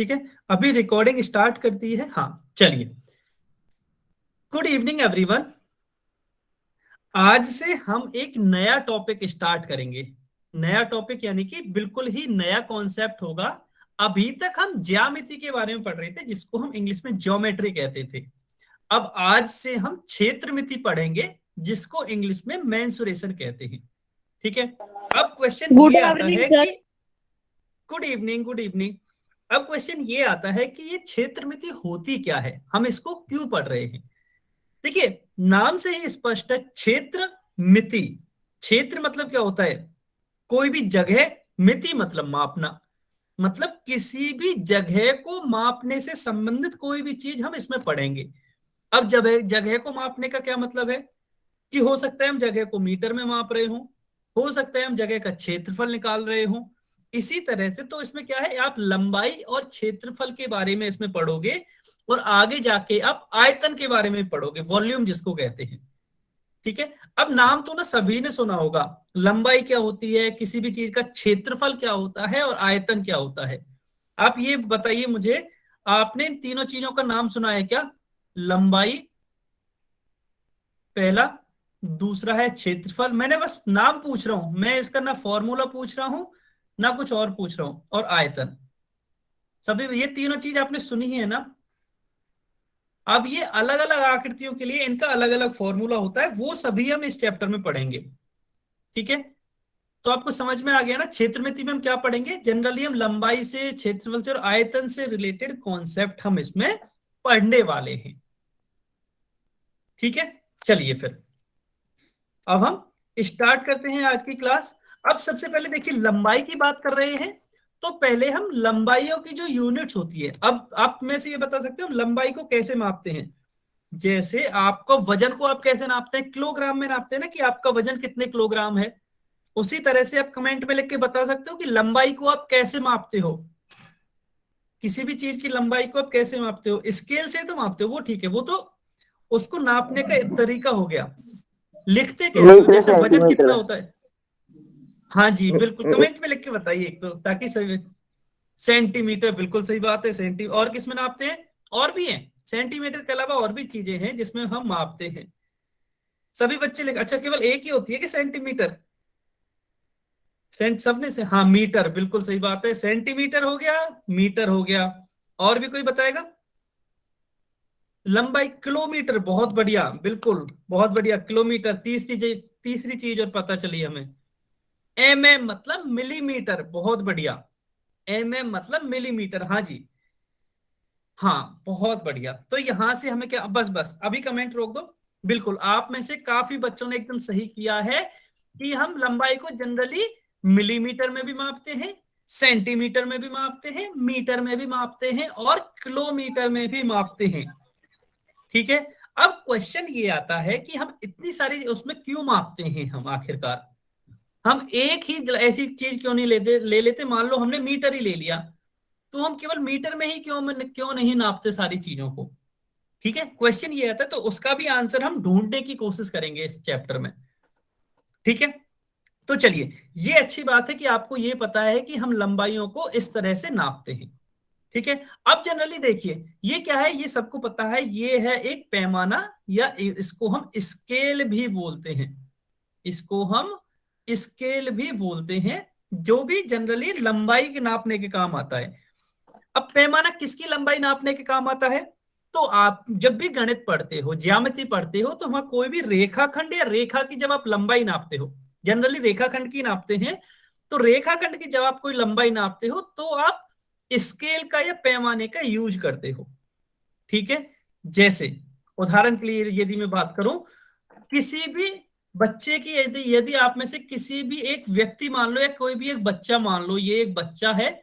ठीक है, अभी रिकॉर्डिंग स्टार्ट कर दी है। हाँ चलिए, गुड इवनिंग एवरीवन। आज से हम एक नया टॉपिक स्टार्ट करेंगे। नया टॉपिक यानी कि बिल्कुल ही नया कॉन्सेप्ट होगा। अभी तक हम ज्यामिति के बारे में पढ़ रहे थे, जिसको हम इंग्लिश में ज्योमेट्री कहते थे। अब आज से हम क्षेत्रमिति पढ़ेंगे, जिसको इंग्लिश में मेंसुरेशन कहते हैं। ठीक है, अब क्वेश्चन गुड ये आता इवनिंग है सर। कि गुड इवनिंग, गुड इवनिंग। अब क्वेश्चन ये आता है कि ये क्षेत्रमिति होती क्या है, हम इसको क्यों पढ़ रहे हैं। देखिए, नाम से ही स्पष्ट है, क्षेत्र मिति। क्षेत्र मतलब क्या होता है, कोई भी जगह, मिति मतलब मापना, मतलब किसी भी जगह को मापने से संबंधित कोई भी चीज हम इसमें पढ़ेंगे। अब जब जगह को मापने का क्या मतलब है कि हो सकता है हम जगह को मीटर में माप रहे हो सकता है हम जगह का क्षेत्रफल निकाल रहे हो। इसी तरह से तो इसमें क्या है, आप लंबाई और क्षेत्रफल के बारे में इसमें पढ़ोगे, और आगे जाके आप आयतन के बारे में पढ़ोगे, वॉल्यूम जिसको कहते हैं। ठीक है, अब नाम तो ना सभी ने सुना होगा, लंबाई क्या होती है, किसी भी चीज का क्षेत्रफल क्या होता है, और आयतन क्या होता है। आप ये बताइए मुझे, आपने इन तीनों चीजों का नाम सुना है क्या। लंबाई पहला, दूसरा है क्षेत्रफल। मैंने बस नाम पूछ रहा हूं, मैं इसका ना फॉर्मूला पूछ रहा हूं, ना कुछ और पूछ रहा हूं। और आयतन, सभी ये तीनों चीज आपने सुनी है ना। अब ये अलग अलग आकृतियों के लिए इनका अलग अलग फॉर्मूला होता है, वो सभी हम इस चैप्टर में पढ़ेंगे। ठीक है, तो आपको समझ में आ गया ना। क्षेत्रमिति में हम क्या पढ़ेंगे, जनरली हम लंबाई से, क्षेत्रफल से और आयतन से रिलेटेड कॉन्सेप्ट हम इसमें पढ़ने वाले हैं। ठीक है, चलिए फिर अब हम स्टार्ट करते हैं आज की क्लास। अब सबसे पहले देखिए, लंबाई की बात कर रहे हैं, तो पहले हम लंबाइयों की जो यूनिट्स होती है, अब आप में से ये बता सकते हो हम लंबाई को कैसे मापते हैं। जैसे आपको वजन को आप कैसे नापते हैं, किलोग्राम में नापते हैं ना, कि आपका वजन कितने किलोग्राम है। उसी तरह से आप कमेंट में लिख के बता सकते हो कि लंबाई को आप कैसे मापते हो। किसी भी चीज की लंबाई को आप कैसे मापते हो, स्केल से तो मापते हो, वो ठीक है, वो तो उसको नापने का एक तरीका हो गया। लिखते कैसे हो, मीटर जैसे वजन कितना सेंटीमीटर। होता है। हाँ जी बिल्कुल, कमेंट में लिख के बताइए एक तो, ताकि सही। सेंटीमीटर, बिल्कुल सही बात है। और किस में नापते हैं, और भी हैं, सेंटीमीटर के अलावा और भी चीजें हैं जिसमें हम मापते हैं। सभी बच्चे लिख, अच्छा केवल एक ही होती है कि सेंटीमीटर, सबने से, हाँ मीटर, बिल्कुल सही बात है। सेंटीमीटर हो गया, मीटर हो गया, और भी कोई बताएगा। लंबाई किलोमीटर, बहुत बढ़िया, बिल्कुल बहुत बढ़िया, किलोमीटर। तीसरी चीज और पता चली हमें, मतलब मिलीमीटर, बहुत बढ़िया। मतलब मिलीमीटर, हाँ जी, हाँ बहुत बढ़िया। तो यहां से हमें क्या, बस बस अभी कमेंट रोक दो। बिल्कुल, आप में से काफी बच्चों ने एकदम सही किया है कि हम लंबाई को जनरली मिलीमीटर में भी मापते हैं, सेंटीमीटर में भी मापते हैं, मीटर में भी मापते हैं, और किलोमीटर में भी मापते हैं। ठीक है, अब क्वेश्चन ये आता है कि हम इतनी सारी उसमें क्यों मापते हैं, हम आखिरकार हम एक ही ऐसी चीज क्यों नहीं ले लेते। मान लो हमने मीटर ही ले लिया, तो हम केवल मीटर में ही क्यों नहीं नापते सारी चीजों को। ठीक है, क्वेश्चन ये आता है, तो उसका भी आंसर हम ढूंढने की कोशिश करेंगे इस चैप्टर में। ठीक है, तो चलिए, ये अच्छी बात है कि आपको ये पता है कि हम लंबाइयों को इस तरह से नापते हैं। ठीक है, अब जनरली देखिए, ये क्या है, ये सबको पता है, ये है एक पैमाना, या इसको हम स्केल भी बोलते हैं। इसको हम स्केल भी बोलते हैं, जो भी जनरली लंबाई के नापने के काम आता है। अब पैमाना किसकी लंबाई नापने के काम आता है, तो आप जब भी गणित पढ़ते हो, ज्यामिति पढ़ते हो, तो वहां कोई भी रेखाखंड या रेखा की जब आप लंबाई नापते हो, जनरली रेखाखंड की नापते हैं, तो रेखाखंड की जब आप कोई लंबाई नापते हो, तो आप स्केल का या पैमाने का यूज करते हो। ठीक है, जैसे उदाहरण के लिए यदि मैं बात करूं, किसी भी बच्चे की, यदि यदि आप में से किसी भी एक व्यक्ति मान लो, या कोई भी एक बच्चा मान लो, ये एक बच्चा है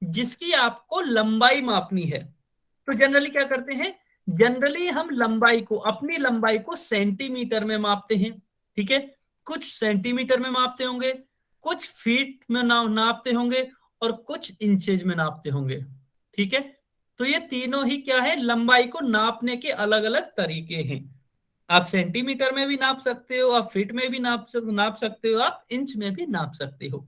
जिसकी आपको लंबाई मापनी है, तो जनरली क्या करते हैं, जनरली हम लंबाई को, अपनी लंबाई को सेंटीमीटर में मापते हैं। ठीक है, कुछ सेंटीमीटर में मापते होंगे, कुछ फीट में नापते होंगे, और कुछ इंचेज में नापते होंगे। ठीक है, तो ये तीनों ही क्या है, लंबाई को नापने के अलग अलग तरीके हैं। आप सेंटीमीटर में भी नाप सकते हो, आप फीट में भी नाप सकते हो, आप इंच में भी नाप सकते हो।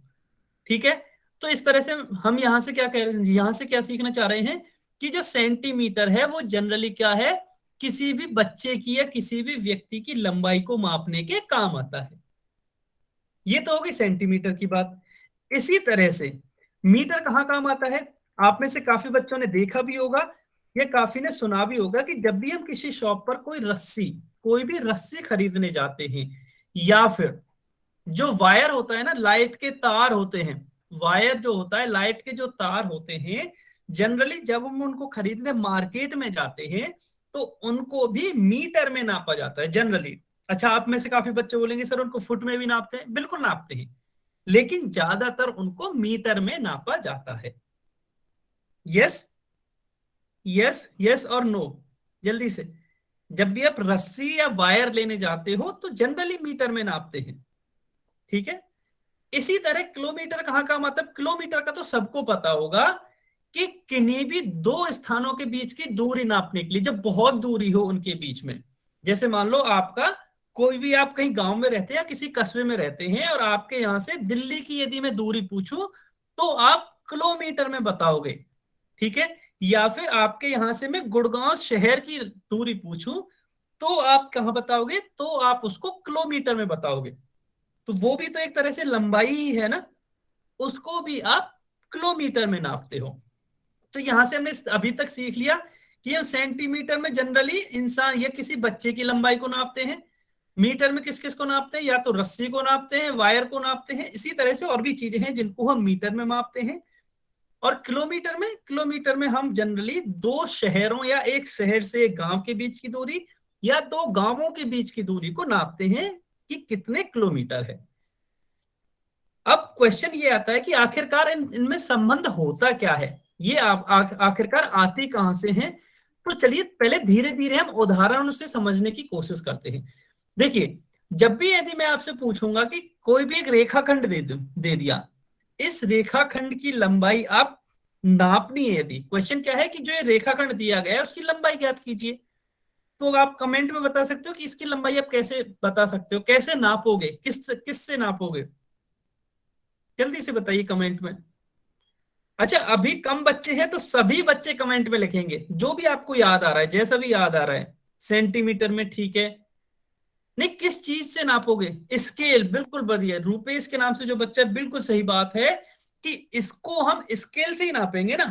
ठीक है, तो इस तरह से हम यहां से क्या कह रहे हैं, यहां से क्या सीखना चाह रहे हैं कि जो सेंटीमीटर है वो जनरली क्या है, किसी भी बच्चे की या किसी भी व्यक्ति की लंबाई को मापने के काम आता है। ये तो होगी सेंटीमीटर की बात। इसी तरह से मीटर कहाँ काम आता है, आप में से काफी बच्चों ने देखा भी होगा या काफी ने सुना भी होगा कि जब भी हम किसी शॉप पर कोई भी रस्सी खरीदने जाते हैं, या फिर जो वायर होता है ना, लाइट के तार होते हैं, वायर जो होता है, लाइट के जो तार होते हैं, जनरली जब हम उनको खरीदने मार्केट में जाते हैं तो उनको भी मीटर में नापा जाता है जनरली। अच्छा, आप में से काफी बच्चे बोलेंगे सर उनको फुट में भी नापते हैं, बिल्कुल नापते हैं, लेकिन ज्यादातर उनको मीटर में नापा जाता है। यस, यस, यस और नो, जल्दी से। जब भी आप रस्सी या वायर लेने जाते हो तो जनरली मीटर में नापते हैं, ठीक है। इसी तरह किलोमीटर कहाँ का, मतलब किलोमीटर का तो सबको पता होगा कि किन्हीं भी दो स्थानों के बीच की दूरी नापने के लिए, जब बहुत दूरी हो उनके बीच में, जैसे मान लो आपका कोई भी, आप कहीं गांव में रहते हैं या किसी कस्बे में रहते हैं और आपके यहां से दिल्ली की यदि मैं दूरी पूछूं तो आप किलोमीटर में बताओगे, ठीक है। या फिर आपके यहां से मैं गुड़गांव शहर की दूरी पूछूं तो आप कहां बताओगे, तो आप उसको किलोमीटर में बताओगे। तो वो भी तो एक तरह से लंबाई ही है ना, उसको भी आप किलोमीटर में नापते हो। तो यहां से हमने अभी तक सीख लिया कि हम सेंटीमीटर में जनरली इंसान या किसी बच्चे की लंबाई को नापते हैं, मीटर में किस किस को नापते हैं, या तो रस्सी को नापते हैं, वायर को नापते हैं, इसी तरह से और भी चीजें हैं जिनको हम मीटर में मापते हैं। और किलोमीटर में हम जनरली दो शहरों या एक शहर से एक गांव के बीच की दूरी या दो गांवों के बीच की दूरी को नापते हैं कि कितने किलोमीटर है। अब क्वेश्चन ये आता है कि आखिरकार इनमें संबंध होता क्या है, ये आखिरकार आती कहां से हैं। तो चलिए पहले धीरे धीरे हम उदाहरणों से समझने की कोशिश करते हैं। देखिए, जब भी यदि मैं आपसे पूछूंगा कि कोई भी एक रेखाखंड दे दिया, इस रेखाखंड की लंबाई आप नापनी है, यदि क्वेश्चन क्या है कि जो ये रेखाखंड दिया गया है उसकी लंबाई ज्ञात कीजिए, तो आप कमेंट में बता सकते हो कि इसकी लंबाई आप कैसे बता सकते हो, कैसे नापोगे, किससे नापोगे, जल्दी से बताइए कमेंट में। अच्छा, अभी कम बच्चे हैं तो सभी बच्चे कमेंट में लिखेंगे जो भी आपको याद आ रहा है, जैसा भी याद आ रहा है, सेंटीमीटर में, ठीक है। नहीं, किस चीज से नापोगे, स्केल, बिल्कुल बढ़िया, रुपेश के नाम से जो बच्चा है, बिल्कुल सही बात है कि इसको हम स्केल से ही नापेंगे ना।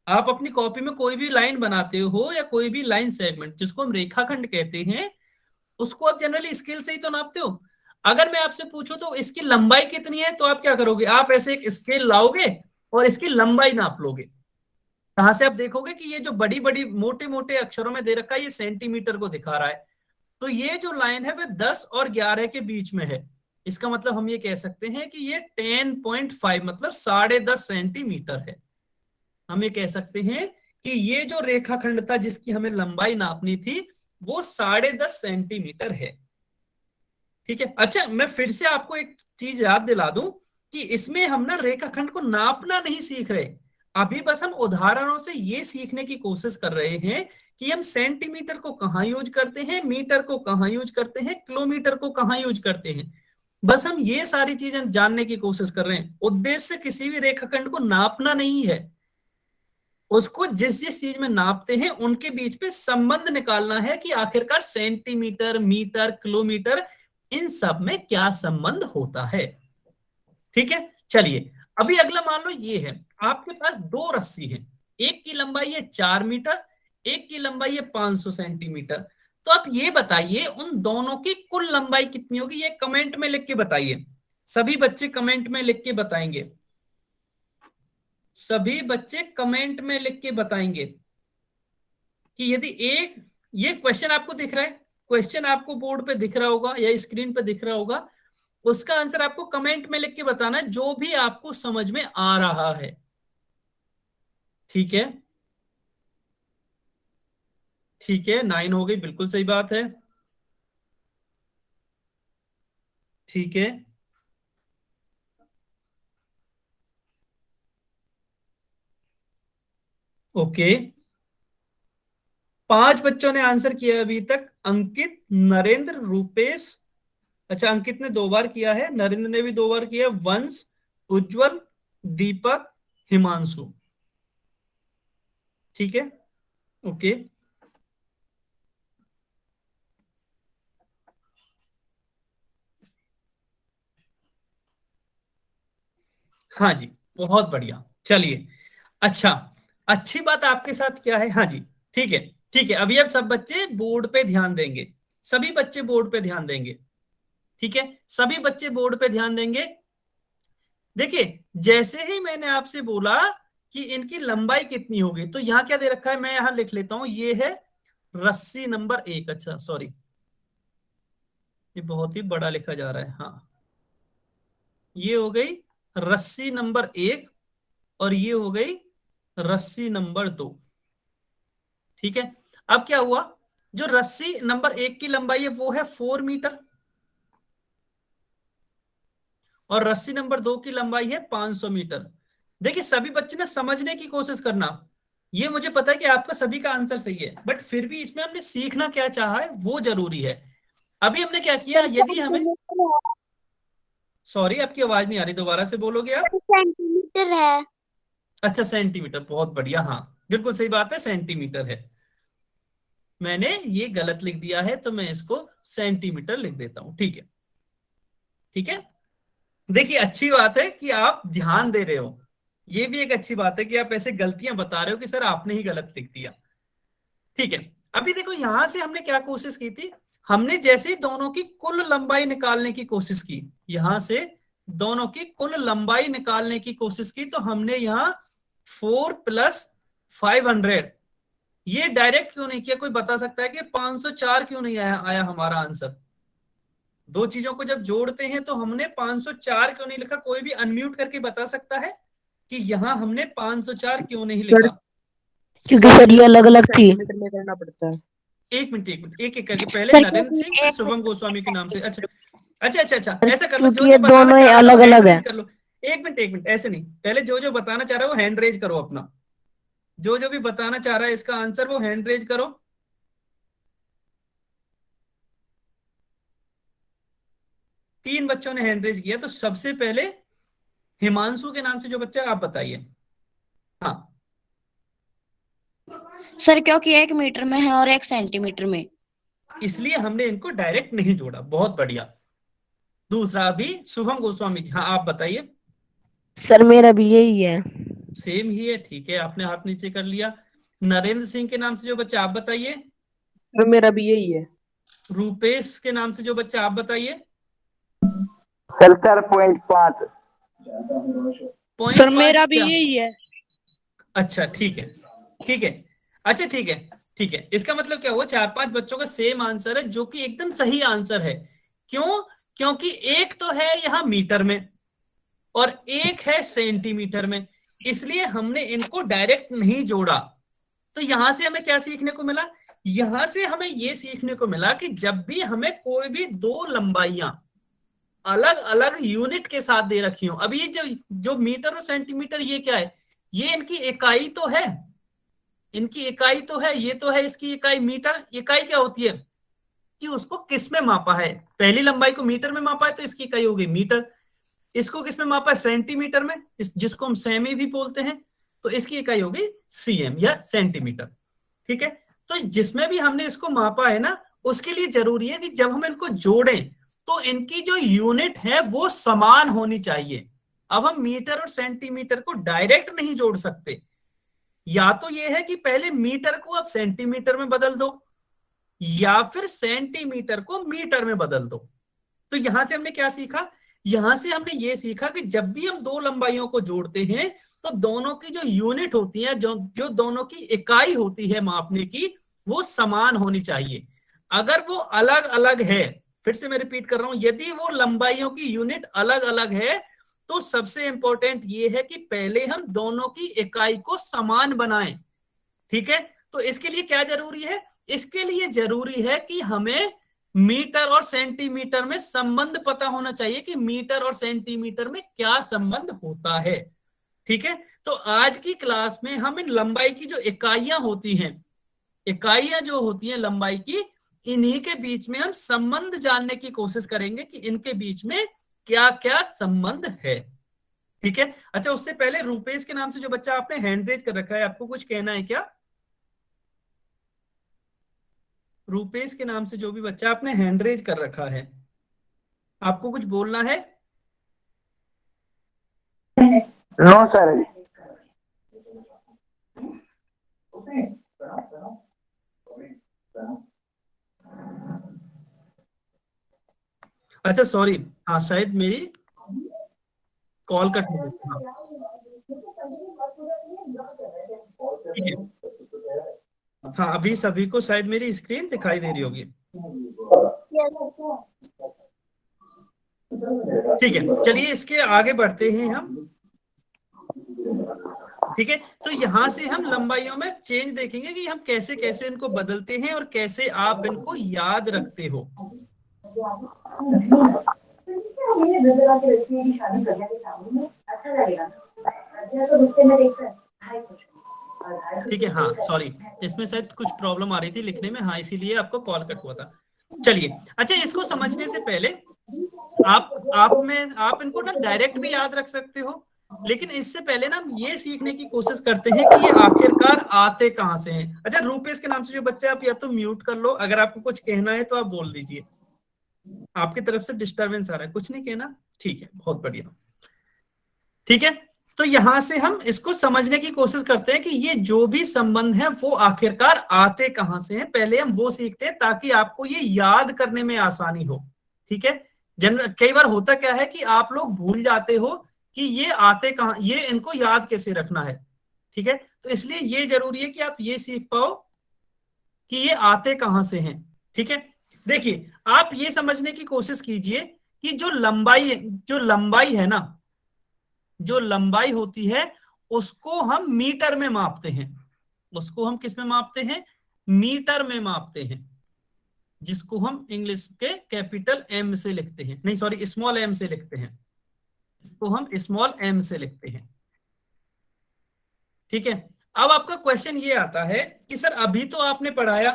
आप अपनी कॉपी में कोई भी लाइन बनाते हो या कोई भी लाइन सेगमेंट जिसको हम रेखाखंड कहते हैं, उसको आप जनरली स्केल से ही तो नापते हो। अगर मैं आपसे पूछूं तो इसकी लंबाई कितनी है, तो आप क्या करोगे, आप ऐसे एक स्केल लाओगे और इसकी लंबाई नाप लोगे। कहां से आप देखोगे कि ये जो बड़ी बड़ी मोटे मोटे अक्षरों में दे रखा है ये सेंटीमीटर को दिखा रहा है, तो ये जो लाइन है वह 10 और 11 के बीच में है। इसका मतलब हम ये कह सकते हैं कि ये 10.5 मतलब 10.5 सेंटीमीटर है। हम ये कह सकते हैं कि ये जो रेखाखंड था जिसकी हमें लंबाई नापनी थी वो 10.5 सेंटीमीटर है, ठीक है। अच्छा, मैं फिर से आपको एक चीज याद दिला दूं कि इसमें हम ना रेखाखंड को नापना नहीं सीख रहे, अभी बस हम उदाहरणों से ये सीखने की कोशिश कर रहे हैं कि हम सेंटीमीटर को कहाँ यूज करते हैं, मीटर को कहाँ यूज करते हैं, किलोमीटर को कहाँ यूज करते हैं। बस हम ये सारी चीजें जानने की कोशिश कर रहे हैं, उद्देश्य किसी भी रेखाखंड को नापना नहीं है, उसको जिस जिस चीज में नापते हैं उनके बीच पे संबंध निकालना है कि आखिरकार सेंटीमीटर, मीटर, किलोमीटर, इन सब में क्या संबंध होता है, ठीक है। चलिए, अभी अगला मान लो ये है, आपके पास दो रस्सी है, एक की लंबाई है 4 मीटर, एक की लंबाई है 500 सेंटीमीटर। तो आप ये बताइए उन दोनों की कुल लंबाई कितनी होगी, ये कमेंट में लिख के बताइए। सभी बच्चे कमेंट में लिख के बताएंगे, सभी बच्चे कमेंट में लिख के बताएंगे कि यदि एक, ये क्वेश्चन आपको दिख रहा है, क्वेश्चन आपको बोर्ड पे दिख रहा होगा या स्क्रीन पे दिख रहा होगा, उसका आंसर आपको कमेंट में लिख के बताना है जो भी आपको समझ में आ रहा है, ठीक है। ठीक है, 9 हो गई, बिल्कुल सही बात है, ठीक है। ओके, 5 बच्चों ने आंसर किया अभी तक, अंकित, नरेंद्र, रूपेश, अच्छा अंकित ने 2 बार किया है, नरेंद्र ने भी 2 बार किया, वंश, उज्जवल, दीपक, हिमांशु। ठीक है, ओके। हाँ जी, बहुत बढ़िया। चलिए, अच्छा, अच्छी बात आपके साथ क्या है, हाँ जी, ठीक है, ठीक है। अभी अब सब बच्चे बोर्ड पे ध्यान देंगे, सभी बच्चे बोर्ड पे ध्यान देंगे। ठीक है, सभी बच्चे बोर्ड पे ध्यान देंगे। देखिए, जैसे ही मैंने आपसे बोला कि इनकी लंबाई कितनी होगी, तो यहां क्या दे रखा है, मैं यहां लिख लेता हूं, ये है रस्सी नंबर 1। अच्छा सॉरी, ये बहुत ही बड़ा लिखा जा रहा है। हाँ, ये हो गई रस्सी नंबर 1 और ये हो गई रस्सी नंबर 2। ठीक है, अब क्या हुआ, जो रस्सी नंबर 1 की लंबाई है वो है 4 मीटर, और रस्सी नंबर 2 की लंबाई है 500 मीटर। देखिए, सभी बच्चे ने समझने की कोशिश करना। ये मुझे पता है कि आपका सभी का आंसर सही है, बट फिर भी इसमें हमने सीखना क्या चाहा है वो जरूरी है। अभी हमने क्या किया, सर यदि हमें, सेंटीमीटर है। सॉरी आपकी आवाज नहीं आ रही, दोबारा से बोलोगे आप? सर सेंटीमीटर है। अच्छा, सेंटीमीटर, बहुत बढ़िया, हाँ बिल्कुल सही बात है, सेंटीमीटर है। मैंने ये गलत लिख दिया है, तो मैं इसको सेंटीमीटर लिख देता हूं। ठीक है, ठीक है। देखिए, अच्छी बात है कि आप ध्यान दे रहे हो, ये भी एक अच्छी बात है कि आप ऐसे गलतियां बता रहे हो कि सर आपने ही गलत लिख दिया। ठीक है, अभी देखो यहां से हमने क्या कोशिश की थी, हमने जैसे ही दोनों की कुल लंबाई निकालने की कोशिश की, यहां से दोनों की कुल लंबाई निकालने की कोशिश की, तो हमने यहां 4 + 500, ये डायरेक्ट क्यों नहीं किया? कोई बता सकता है कि 504 क्यों नहीं आया, आया हमारा आंसर? दो चीजों को जब जोड़ते हैं तो हमने 504 क्यों नहीं लिखा? कोई भी अनम्यूट करके बता सकता है कि यहां हमने 504 क्यों नहीं सर लिखा? क्योंकि सर ये अलग अलग थी। सेंटीमीटर में करना पड़ता है। एक मिनट, एक मिनट, एक एक करके, पहले सर नरेंद्र क्योंकि सिंह फिर एक शुभम गोस्वामी के नाम से। अच्छा, अच्छा, अच्छा, अच्छा, सर ऐसा कर लो, जो क्योंकि जो ये बताना दोनों ही चाह रहा है वो अलग हैंड अलग है। रेज कर लो। एक मिनट, एक मिनट, ऐसे नहीं, पहले जो जो बताना चाह रहा है वो हैंड रेज करो अपना। जो जो भी बताना चाह रहा है इसका आंसर, वो हैंड रेज करो। तीन बच्चों ने हैंड रेज किया, तो सबसे पहले हिमांशु के नाम से जो बच्चा, आप बताइए। हाँ, सर क्योंकि 1 मीटर में है और 1 सेंटीमीटर में। इसलिए हमने इनको डायरेक्ट नहीं जोड़ा, बहुत बढ़िया। दूसरा अभी शुभम गोस्वामी जी, हाँ आप बताइए। सर मेरा भी यही है। सेम ही है, ठीक है, आपने हाथ नीचे कर लिया। नरेंद्र सिंह के नाम से जो बच्चा, आप बताइए। सर मेरा भी यही है। रूपेश के नाम से जो बच्चा, आप बताइए। सर 4.5। सर पॉइंट मेरा पांच भी क्या? यही है। अच्छा, ठीक है, ठीक है, अच्छा, ठीक है, ठीक है। इसका मतलब क्या हुआ, चार पांच बच्चों का सेम आंसर है, जो कि एकदम सही आंसर है। क्यों? क्योंकि एक तो है यहां मीटर में और एक है सेंटीमीटर में, इसलिए हमने इनको डायरेक्ट नहीं जोड़ा। तो यहां से हमें क्या सीखने को मिला? यहां से हमें यह सीखने को मिला कि जब भी हमें कोई भी दो लंबाइयां अलग अलग यूनिट के साथ दे रखी हो, अब ये जो जो मीटर और सेंटीमीटर, ये क्या है? ये इनकी इकाई तो है, इनकी इकाई तो है, ये तो है इसकी इकाई मीटर। इकाई क्या होती है कि उसको किस में मापा है, पहली लंबाई को मीटर में मापा है तो इसकी इकाई होगी मीटर। इसको किस में मापा है? सेंटीमीटर में, जिसको हम सेमी भी बोलते हैं, तो इसकी इकाई होगी सीएम या सेंटीमीटर। ठीक है, तो जिसमें भी हमने इसको मापा है ना, उसके लिए जरूरी है कि जब हम इनको जोड़ें तो इनकी जो यूनिट है वो समान होनी चाहिए। अब हम मीटर और सेंटीमीटर को डायरेक्ट नहीं जोड़ सकते, या तो ये है कि पहले मीटर को आप सेंटीमीटर में बदल दो, या फिर सेंटीमीटर को मीटर में बदल दो। तो यहां से हमने क्या सीखा? यहां से हमने ये सीखा कि जब भी हम दो लंबाइयों को जोड़ते हैं तो दोनों की जो यूनिट होती है, जो जो दोनों की इकाई होती है मापने की, वो समान होनी चाहिए। अगर वो अलग अलग है, फिर से मैं रिपीट कर रहा हूं, यदि वो लंबाइयों की यूनिट अलग अलग है, तो सबसे इंपॉर्टेंट ये है कि पहले हम दोनों की इकाई को समान बनाएं। ठीक है, तो इसके लिए क्या जरूरी है? इसके लिए जरूरी है कि हमें मीटर और सेंटीमीटर में संबंध पता होना चाहिए कि मीटर और सेंटीमीटर में क्या संबंध होता है। ठीक है, तो आज की क्लास में हम इन लंबाई की जो इकाइयां होती हैं, इकाइयां जो होती हैं लंबाई की, इन्हीं के बीच में हम संबंध जानने की कोशिश करेंगे कि इनके बीच में क्या क्या संबंध है। ठीक है। अच्छा, उससे पहले रूपेश के नाम से जो बच्चा आपने हैंड रेज कर रखा है, आपको कुछ कहना है क्या? रूपेश के नाम से जो भी बच्चा आपने हैंड रेज कर रखा है, आपको कुछ बोलना है? No sir. अच्छा सॉरी, हाँ शायद मेरी कॉल कट हो गई। हाँ ठीक है। हाँ अभी सभी को शायद मेरी स्क्रीन दिखाई दे रही होगी। ठीक है, चलिए इसके आगे बढ़ते हैं हम। ठीक है, तो यहां से हम लंबाइयों में चेंज देखेंगे कि हम कैसे कैसे इनको बदलते हैं और कैसे आप इनको याद रखते हो। ठीक है, हाँ सॉरी, इसमें शायद कुछ प्रॉब्लम आ रही थी लिखने में, हाँ इसीलिए आपको कॉल कट हुआ था। चलिए, अच्छा इसको समझने से पहले आप इनको ना डायरेक्ट भी याद रख सकते हो, लेकिन इससे पहले ना हम ये सीखने की कोशिश करते हैं कि ये आखिरकार आते कहां से हैं। अच्छा, रूपेश के नाम से जो बच्चे, आप या तो म्यूट कर लो, अगर आपको कुछ कहना है तो आप बोल दीजिए। आपकी तरफ से डिस्टरबेंस आ रहा है, कुछ नहीं कहना? ठीक है, बहुत बढ़िया। ठीक है, तो यहां से हम इसको समझने की कोशिश करते हैं कि ये जो भी संबंध है वो आखिरकार आते कहां से हैं। पहले हम वो सीखते हैं ताकि आपको ये याद करने में आसानी हो। ठीक है, कई बार होता क्या है कि आप लोग भूल जाते हो कि ये आते कहां, ये इनको याद कैसे रखना है। ठीक है, तो इसलिए ये जरूरी है कि आप ये सीख पाओ कि ये आते कहां से हैं। ठीक है, देखिए आप ये समझने की कोशिश कीजिए कि जो लंबाई है ना, जो लंबाई होती है उसको हम मीटर में मापते हैं। उसको हम किस में मापते हैं? मीटर में मापते हैं, जिसको हम इंग्लिश के कैपिटल एम से लिखते हैं, नहीं सॉरी स्मॉल एम से लिखते हैं। इसको हम स्मॉल एम से लिखते हैं। ठीक है, अब आपका क्वेश्चन ये आता है कि सर अभी तो आपने पढ़ाया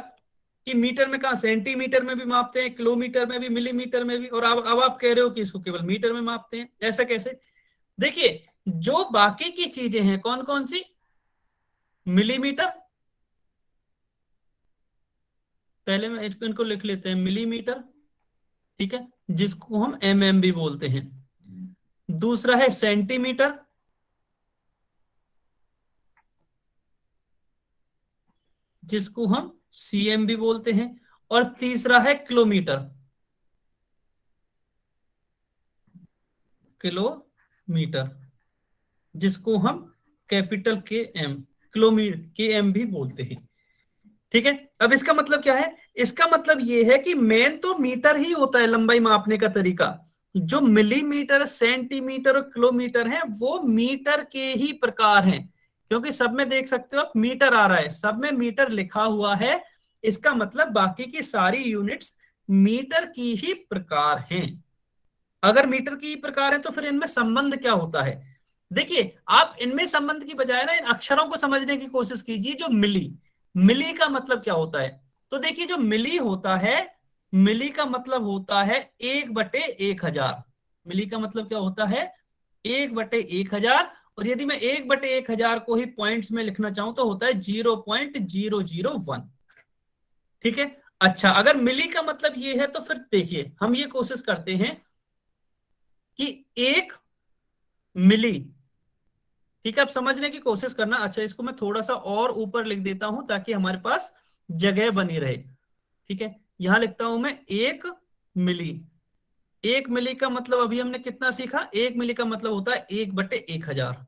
कि मीटर में, कहा सेंटीमीटर में भी मापते हैं, किलोमीटर में भी, मिलीमीटर में भी, और अब आप कह रहे हो कि इसको केवल मीटर में मापते हैं। ऐसा कैसे? देखिए, जो बाकी की चीजें हैं कौन कौन सी? मिलीमीटर, पहले में इनको लिख लेते हैं मिलीमीटर। ठीक है, जिसको हम एमएम भी बोलते हैं। दूसरा है सेंटीमीटर, जिसको हम सीएम भी बोलते हैं। और तीसरा है किलोमीटर, किलोमीटर, जिसको हम कैपिटल के एम, किलोमीटर के एम भी बोलते हैं। ठीक है, अब इसका मतलब क्या है? इसका मतलब ये है कि मेन तो मीटर ही होता है लंबाई मापने का तरीका। जो मिलीमीटर, सेंटीमीटर और किलोमीटर है वो मीटर के ही प्रकार हैं, क्योंकि सब में देख सकते हो आप मीटर आ रहा है, सब में मीटर लिखा हुआ है। इसका मतलब बाकी की सारी यूनिट्स मीटर की ही प्रकार हैं। अगर मीटर की ही प्रकार है तो फिर इनमें संबंध क्या होता है? देखिए, आप इनमें संबंध की बजाय ना इन अक्षरों को समझने की कोशिश कीजिए। जो मिली, मिली का मतलब क्या होता है? तो देखिए, जो मिली होता है, मिली का मतलब होता है 1/1000। मिली का मतलब क्या होता है? 1/1000। और यदि मैं 1/1000 को ही पॉइंट्स में लिखना चाहूं तो होता है 0.001। ठीक है, अच्छा अगर मिली का मतलब ये है तो फिर देखिए हम ये कोशिश करते हैं कि 1 मिली, ठीक है, अब समझने की कोशिश करना। अच्छा, इसको मैं थोड़ा सा और ऊपर लिख देता हूं ताकि हमारे पास जगह बनी रहे। ठीक है, यहां लिखता हूं मैं 1 मिली। 1 मिली का मतलब अभी हमने कितना सीखा? 1 मिली का मतलब होता है 1/1000।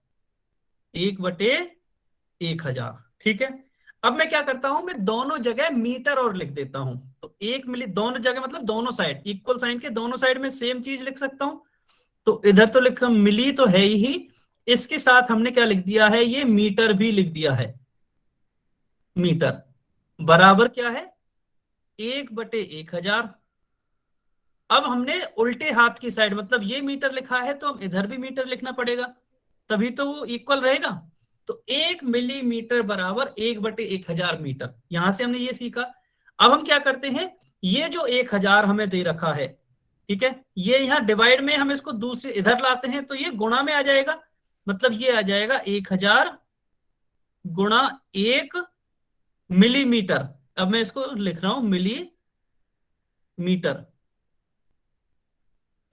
1/1000। ठीक है, अब मैं क्या करता हूं, मैं दोनों जगह मीटर और लिख देता हूं। तो 1 मिली दोनों जगह मतलब दोनों साइड, इक्वल साइन के दोनों साइड में सेम चीज लिख सकता हूं। तो इधर तो लिखा मिली तो है ही, इसके साथ हमने क्या लिख दिया है? ये मीटर भी लिख दिया है। मीटर बराबर क्या है? 1/1000। अब हमने उल्टे हाथ की साइड, मतलब ये मीटर लिखा है तो हम इधर भी मीटर लिखना पड़ेगा, तभी तो वो इक्वल रहेगा। तो 1 मिलीमीटर बराबर 1/1000 मीटर। यहां से हमने ये सीखा। अब हम क्या करते हैं, ये जो 1000 हमें दे रखा है, ठीक है, ये यहाँ डिवाइड में हम इसको दूसरे इधर लाते हैं तो ये गुणा में आ जाएगा, मतलब ये आ जाएगा 1000 गुणा 1 मिलीमीटर। अब मैं इसको लिख रहा हूं मिलीमीटर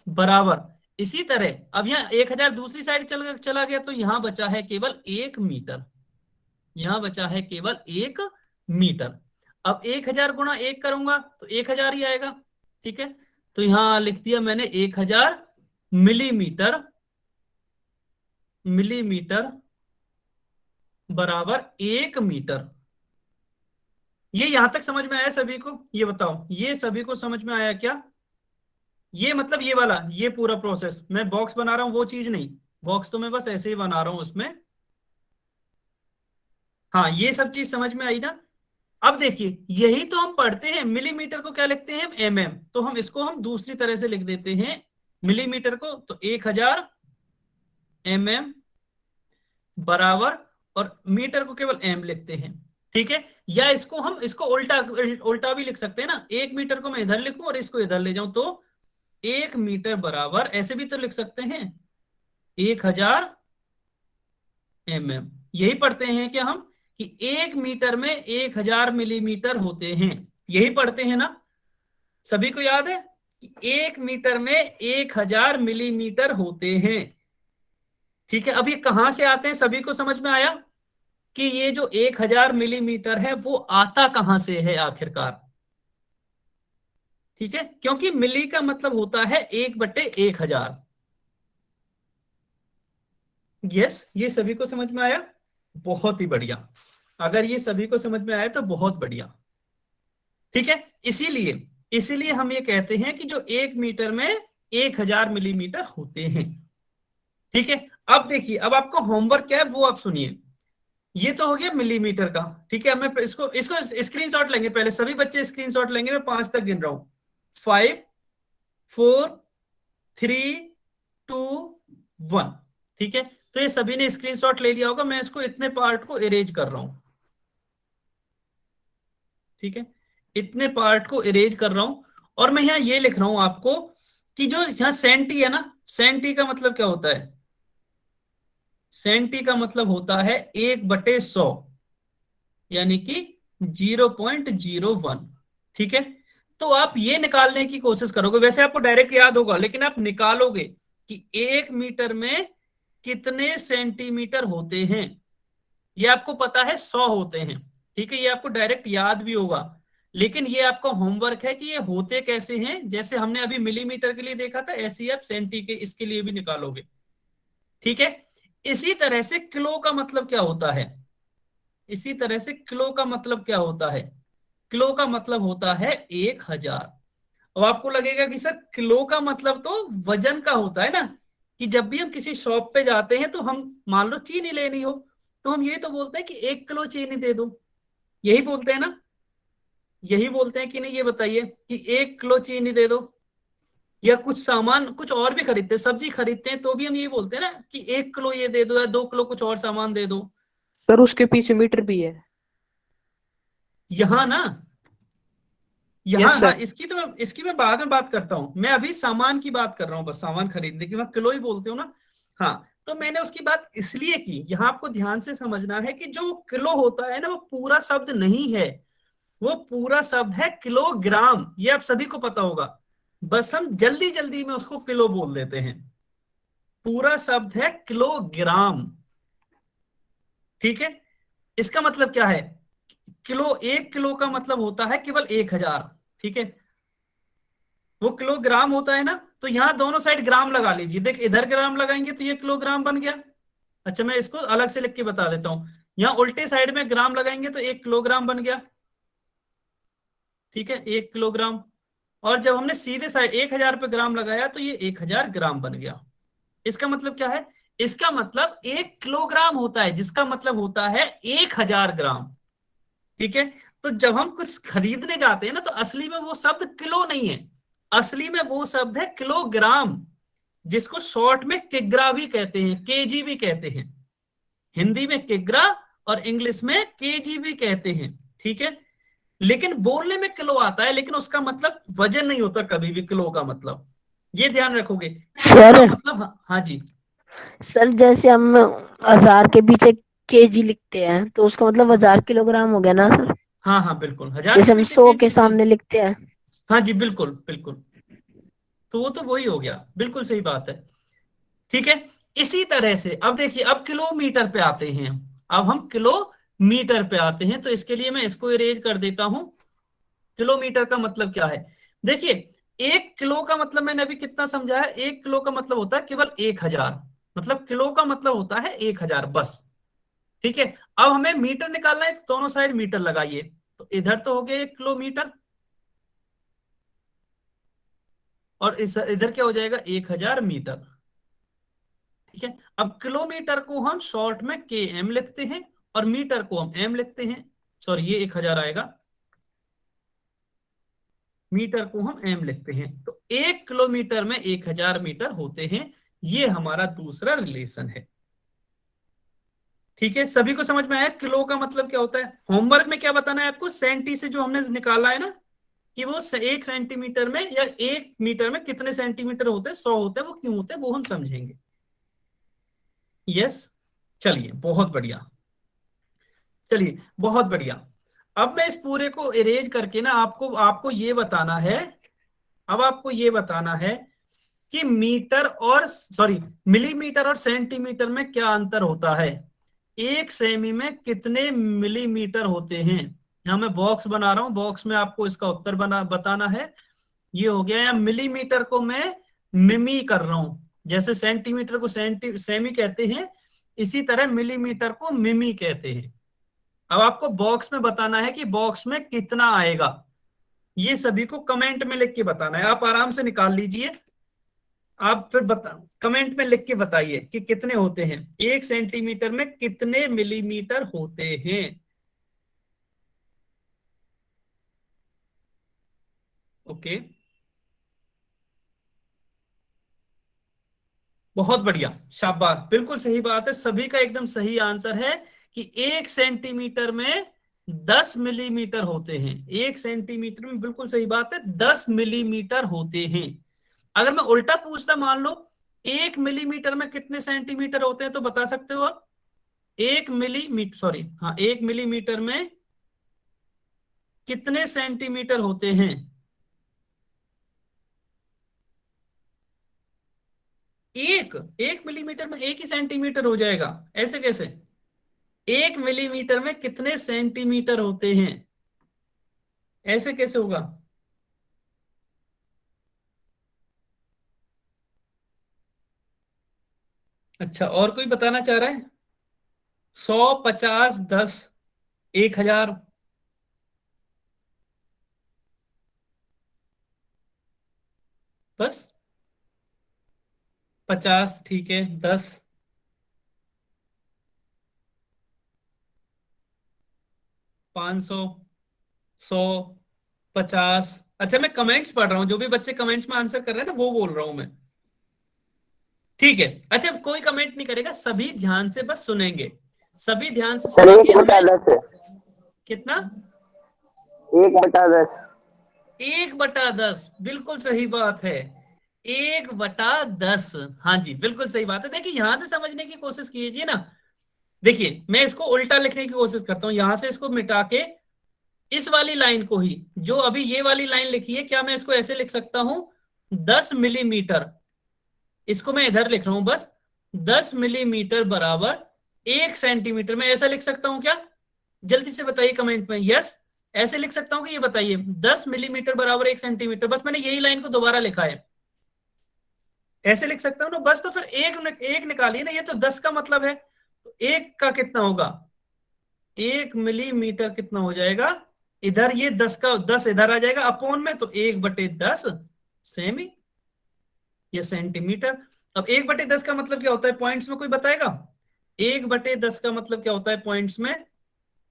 बराबर। इसी तरह अब यहाँ 1000 दूसरी साइड चला गया तो यहां बचा है केवल 1 मीटर, यहां बचा है केवल 1 मीटर। अब 1000 गुणा 1 करूंगा तो 1000 ही आएगा। ठीक है, तो यहां लिख दिया मैंने 1000 मिलीमीटर, मिलीमीटर बराबर 1 मीटर। ये यहां तक समझ में आया सभी को? ये बताओ, ये सभी को समझ में आया क्या? ये मतलब ये वाला, ये पूरा प्रोसेस मैं बॉक्स बना रहा हूं वो चीज नहीं, बॉक्स तो मैं बस ऐसे ही बना रहा हूं उसमें। हाँ, ये सब चीज समझ में आई ना? अब देखिए, यही तो हम पढ़ते हैं, मिलीमीटर को क्या लिखते हैं हम? mm, तो हम इसको हम दूसरी तरह से लिख देते हैं मिलीमीटर को, तो 1000 mm बराबर, और मीटर को केवल m लिखते हैं। ठीक है, या इसको हम इसको उल्टा उल्टा भी लिख सकते हैं ना, 1 मीटर को मैं इधर लिखूं और इसको इधर ले जाऊं तो 1 मीटर बराबर, ऐसे भी तो लिख सकते हैं 1000 mm। यही पढ़ते हैं क्या हम कि 1 मीटर में 1000 मिलीमीटर होते हैं, यही पढ़ते हैं ना? सभी को याद है कि 1 मीटर में 1000 मिलीमीटर होते हैं। ठीक है, अब ये कहां से आते हैं सभी को समझ में आया कि ये जो 1000 मिलीमीटर है वो आता कहां से है आखिरकार? ठीक है, क्योंकि मिली का मतलब होता है 1/1000। यस, ये सभी को समझ में आया? बहुत ही बढ़िया, अगर ये सभी को समझ में आया तो बहुत बढ़िया। ठीक है, इसीलिए इसीलिए हम ये कहते हैं कि जो 1 मीटर में 1000 मिलीमीटर होते हैं। ठीक है, अब देखिए, अब आपका होमवर्क क्या है वो आप सुनिए। ये तो हो गया मिलीमीटर का। ठीक है, मैं इसको इसको स्क्रीनशॉट लेंगे, पहले सभी बच्चे स्क्रीनशॉट लेंगे, मैं 5 तक गिन रहा हूं। 5 4 3 2 1। ठीक है, तो ये सभी ने स्क्रीनशॉट ले लिया होगा, मैं इसको इतने पार्ट को इरेज कर रहा हूं। ठीक है, इतने पार्ट को इरेज कर रहा हूं, और मैं यहां ये लिख रहा हूं आपको कि जो यहां सेंटी है ना, सेंटी का मतलब क्या होता है? सेंटी का मतलब होता है 1/100, यानी कि 0.01। ठीक है, तो आप ये निकालने की कोशिश करोगे, वैसे आपको डायरेक्ट याद होगा लेकिन आप निकालोगे कि 1 मीटर में कितने सेंटीमीटर होते हैं। ये आपको पता है 100 होते हैं। ठीक है, ये आपको डायरेक्ट याद भी होगा, लेकिन ये आपका होमवर्क है कि ये होते कैसे हैं। जैसे हमने अभी मिलीमीटर के लिए देखा था, ऐसे ही आप सेंटी के इसके लिए भी निकालोगे। ठीक है, इसी तरह से किलो का मतलब क्या होता है? इसी तरह से किलो का मतलब क्या होता है? किलो का मतलब होता है 1000। अब आपको लगेगा कि सर किलो का मतलब तो वजन का होता है ना, कि जब भी हम किसी शॉप पे जाते हैं तो हम मान लो चीनी लेनी हो तो हम ये तो बोलते हैं कि 1 किलो चीनी दे दो, यही बोलते हैं ना? यही बोलते हैं कि नहीं? ये बताइए कि 1 किलो चीनी दे दो। या कुछ सामान कुछ और भी खरीदते हैं, सब्जी खरीदते हैं तो भी हम ये बोलते हैं ना कि 1 किलो ये दे दो या 2 किलो कुछ और सामान दे दो। सर उसके पीछे मीटर भी है। यहाँ ना, यहाँ यस हाँ, सर। इसकी मैं बाद में बात करता हूँ, मैं अभी सामान की बात कर रहा हूँ, बस सामान खरीदने की, मैं किलो ही बोलते हो ना। हाँ, तो मैंने उसकी बात इसलिए की, यहाँ आपको ध्यान से समझना है कि जो किलो होता है ना वो पूरा शब्द नहीं है, वो पूरा शब्द है किलोग्राम। ये आप सभी को पता होगा, बस हम जल्दी जल्दी में उसको किलो बोल देते हैं। पूरा शब्द है किलोग्राम। ठीक है, इसका मतलब क्या है? किलो, 1 किलो का मतलब होता है केवल 1000। ठीक है, वो किलोग्राम होता है ना, तो यहां दोनों साइड ग्राम लगा लीजिए। देख, इधर ग्राम लगाएंगे तो ये किलोग्राम बन गया। अच्छा, मैं इसको अलग से लिख के बता देता हूं, यहां उल्टे साइड में ग्राम लगाएंगे तो 1 किलोग्राम बन गया। ठीक है, 1 किलोग्राम। और जब हमने सीधे साइड 1000 पे ग्राम लगाया तो ये 1000 ग्राम बन गया। इसका मतलब क्या है? इसका मतलब 1 किलोग्राम होता है, जिसका मतलब होता है 1000 ग्राम। ठीक है, तो जब हम कुछ खरीदने जाते हैं ना तो असली में वो शब्द किलो नहीं है, असली में वो शब्द है किलोग्राम, जिसको शॉर्ट में किग्रा भी कहते हैं, केजी भी कहते हैं। हिंदी में किग्रा और इंग्लिश में केजी भी कहते हैं। ठीक है, लेकिन बोलने में किलो आता है, लेकिन उसका मतलब वजन नहीं होता कभी भी किलो का मतलब। ये ध्यान रखोगे। सर का मतलब हाँ जी, सर जैसे हम 1000 के पीछे केजी लिखते हैं तो उसका मतलब ओके, 1000 किलोग्राम हो गया ना सर। हाँ हाँ बिल्कुल, 1000 के जैसे हम पीछे 100 केजी के लिखते हैं। सामने लिखते हैं। हाँ जी बिल्कुल बिल्कुल, तो वो तो वही हो गया, बिल्कुल सही बात है। ठीक है, इसी तरह से अब देखिए, अब किलोमीटर पे आते हैं, अब हम किलोमीटर पे आते हैं, तो इसके लिए मैं इसको इरेज कर देता हूं। किलोमीटर का मतलब क्या है, देखिए, 1 किलो का मतलब मैंने अभी कितना समझाया, 1 किलो का मतलब होता है केवल 1000, मतलब किलो का मतलब होता है 1000 बस। ठीक है, अब हमें मीटर निकालना है, तो दोनों साइड मीटर लगाइए, तो इधर तो हो गया 1 किलोमीटर, और इस इधर क्या हो जाएगा, 1000 मीटर। ठीक है, अब किलोमीटर को हम शॉर्ट में के एम लिखते हैं, और मीटर को हम एम लिखते हैं, सॉरी ये 1000 आएगा, मीटर को हम एम लिखते हैं, तो 1 किलोमीटर में 1000 मीटर होते हैं। ये हमारा दूसरा रिलेशन है। ठीक है, सभी को समझ में आया किलो का मतलब क्या होता है। होमवर्क में क्या बताना है आपको, सेंटी से जो हमने निकाला है ना, कि वो 1 सेंटीमीटर में या 1 मीटर में कितने सेंटीमीटर होते हैं, 100 होते हैं, वो क्यों होते हैं वो हम समझेंगे। यस, चलिए बहुत बढ़िया, चलिए बहुत बढ़िया। अब मैं इस पूरे को इरेज करके ना आपको आपको ये बताना है, अब आपको ये बताना है कि मीटर और सॉरी मिलीमीटर और सेंटीमीटर में क्या अंतर होता है। 1 सेमी में कितने मिलीमीटर होते हैं। यहां मैं बॉक्स बना रहा हूं, बॉक्स में आपको इसका उत्तर बना बताना है। ये हो गया, या मिलीमीटर को मैं मिमी कर रहा हूं, जैसे सेंटीमीटर को सेमी कहते हैं, इसी तरह मिलीमीटर को मिमी कहते हैं। अब आपको बॉक्स में बताना है कि बॉक्स में कितना आएगा, ये सभी को कमेंट में लिख के बताना है। आप आराम से निकाल लीजिए, आप फिर बता कमेंट में लिख के बताइए कि कितने होते हैं, 1 सेंटीमीटर में कितने मिलीमीटर होते हैं। ओके, बहुत बढ़िया, शाबाश, बिल्कुल सही बात है, सभी का एकदम सही आंसर है कि 1 सेंटीमीटर में 10 मिलीमीटर होते हैं। 1 सेंटीमीटर में, बिल्कुल सही बात है, 10 मिलीमीटर होते हैं। अगर मैं उल्टा पूछता, मान लो 1 मिलीमीटर में कितने सेंटीमीटर होते हैं, तो बता सकते हो आप। 1 मिलीमीटर, सॉरी हाँ, 1 मिलीमीटर में कितने सेंटीमीटर होते हैं। 1 मिलीमीटर में 1 ही सेंटीमीटर हो जाएगा, ऐसे कैसे। 1 मिलीमीटर में कितने सेंटीमीटर होते हैं, ऐसे कैसे होगा। अच्छा, और कोई बताना चाह रहा है। 100, 50, 10, 1000, बस 50, ठीक है, 10, 500, 100, 50। अच्छा, मैं कमेंट्स पढ़ रहा हूं, जो भी बच्चे कमेंट्स में आंसर कर रहे हैं ना, वो बोल रहा हूं मैं। ठीक है, अच्छा कोई कमेंट नहीं करेगा, सभी ध्यान से बस सुनेंगे, सभी ध्यान से सर सुनेंगे। 1/10 है। कितना, 1/10। 1/10, बिल्कुल सही बात है, 1/10। हाँ जी, बिल्कुल सही बात है। देखिए, यहां से समझने की कोशिश कीजिए ना। देखिए, मैं इसको उल्टा लिखने की कोशिश करता हूं, यहां से इसको मिटा के इस वाली लाइन को ही, जो अभी ये वाली लाइन लिखी है, क्या मैं इसको ऐसे लिख सकता हूं, 10 मिलीमीटर, इसको मैं इधर लिख रहा हूं बस, 10 मिलीमीटर बराबर 1 सेंटीमीटर, में ऐसा लिख सकता हूं क्या। जल्दी से बताइए कमेंट में, यस ऐसे लिख सकता हूं कि, ये बताइए 10 मिलीमीटर बराबर 1 सेंटीमीटर, बस मैंने यही लाइन को दोबारा लिखा है, ऐसे लिख सकता हूं ना बस। तो फिर एक निकालिए ना, ये तो 10 का मतलब है, तो एक का कितना होगा, 1 मिलीमीटर कितना हो जाएगा, इधर ये 10 का 10 इधर आ जाएगा अपोन में, तो 1/10 सेमी, ये सेंटीमीटर। अब 1/10 का मतलब क्या होता है पॉइंट्स में, कोई बताएगा। 1/10 का मतलब क्या होता है पॉइंट्स में,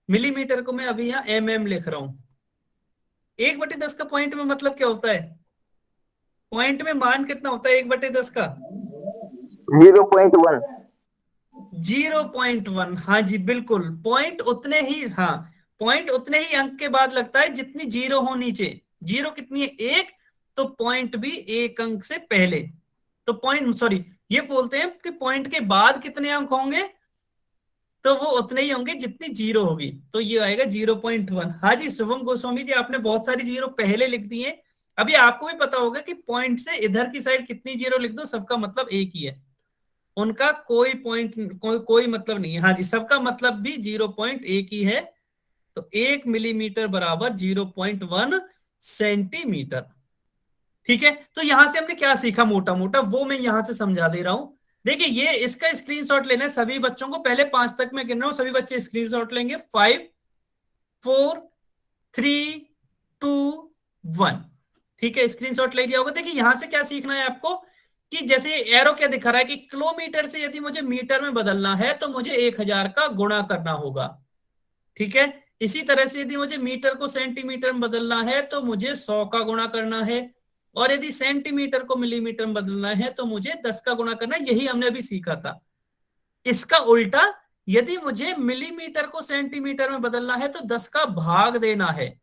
मिलीमीटर को मैं अभी यहाँ mm लिख रहा हूं। 1/10 का पॉइंट में मतलब क्या होता है, पॉइंट में मान कितना होता है 1/10 का, 0.1। 0.1। हाँ जी बिल्कुल, पॉइंट उतने ही, हाँ, पॉइंट उतने ही अंक के बाद लगता है जितनी जीरो हो नीचे। जीरो कितनी है, 1, तो पॉइंट भी एक अंक से पहले, तो पॉइंट सॉरी ये बोलते हैं कि पॉइंट के बाद कितने अंक होंगे, तो वो उतने ही होंगे जितनी जीरो होगी, तो ये आएगा 0.1। हाँ जी शुभम गोस्वामी जी, आपने बहुत सारी जीरो पहले लिख दी है। अभी आपको भी पता होगा कि पॉइंट से इधर की साइड कितनी जीरो लिख दो सबका मतलब एक ही है, उनका कोई पॉइंट कोई मतलब नहीं है। हाँ जी, सबका मतलब भी 0.1 ही है। तो 1 मिलीमीटर बराबर 0.1 सेंटीमीटर। ठीक है, तो यहां से हमने क्या सीखा मोटा मोटा वो मैं यहां से समझा दे रहा हूं। देखिए ये इसका स्क्रीनशॉट लेना है सभी बच्चों को, पहले 5 तक मैं गिन रहा हूं, सभी बच्चे स्क्रीनशॉट लेंगे। 5 4 3 2 1। ठीक है, स्क्रीनशॉट ले लिया होगा। देखिए यहां से क्या सीखना है आपको कि जैसे एरो क्या दिखा रहा है कि किलोमीटर से यदि मुझे मीटर में बदलना है तो मुझे 1000 का गुणा करना होगा। ठीक है, इसी तरह से यदि मुझे मीटर को सेंटीमीटर में बदलना है तो मुझे 100 का गुणा करना है, और यदि सेंटीमीटर को मिलीमीटर में बदलना है तो मुझे 10 का गुणा करना है। यही हमने अभी सीखा था। इसका उल्टा, यदि मुझे मिलीमीटर को सेंटीमीटर में बदलना है तो 10 का भाग देना है।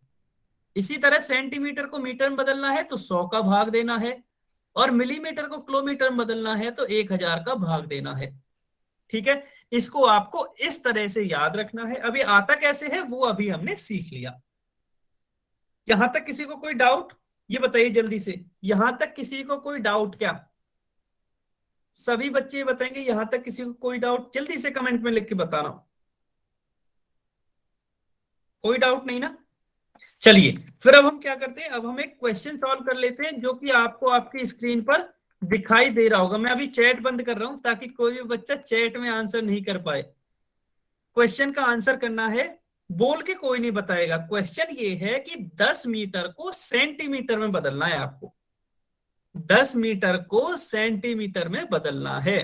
इसी तरह सेंटीमीटर को मीटर में बदलना है तो 100 का भाग देना है, और मिलीमीटर को किलोमीटर में बदलना है तो 1000 का भाग देना है। ठीक है, इसको आपको इस तरह से याद रखना है। अभी आता कैसे है वो अभी हमने सीख लिया। यहां तक किसी को कोई डाउट, ये बताइए जल्दी से, यहां तक किसी को कोई डाउट क्या? सभी बच्चे बताएंगे यहां तक किसी को कोई डाउट, जल्दी से कमेंट में लिख के बताना। कोई डाउट नहीं ना? चलिए फिर अब हम क्या करते हैं, अब हम एक क्वेश्चन सॉल्व कर लेते हैं जो कि आपको आपकी स्क्रीन पर दिखाई दे रहा होगा। मैं अभी चैट बंद कर रहा हूं ताकि कोई भी बच्चा चैट में आंसर नहीं कर पाए। क्वेश्चन का आंसर करना है, बोल के कोई नहीं बताएगा। क्वेश्चन ये है कि 10 मीटर को सेंटीमीटर में बदलना है आपको। 10 मीटर को सेंटीमीटर में बदलना है।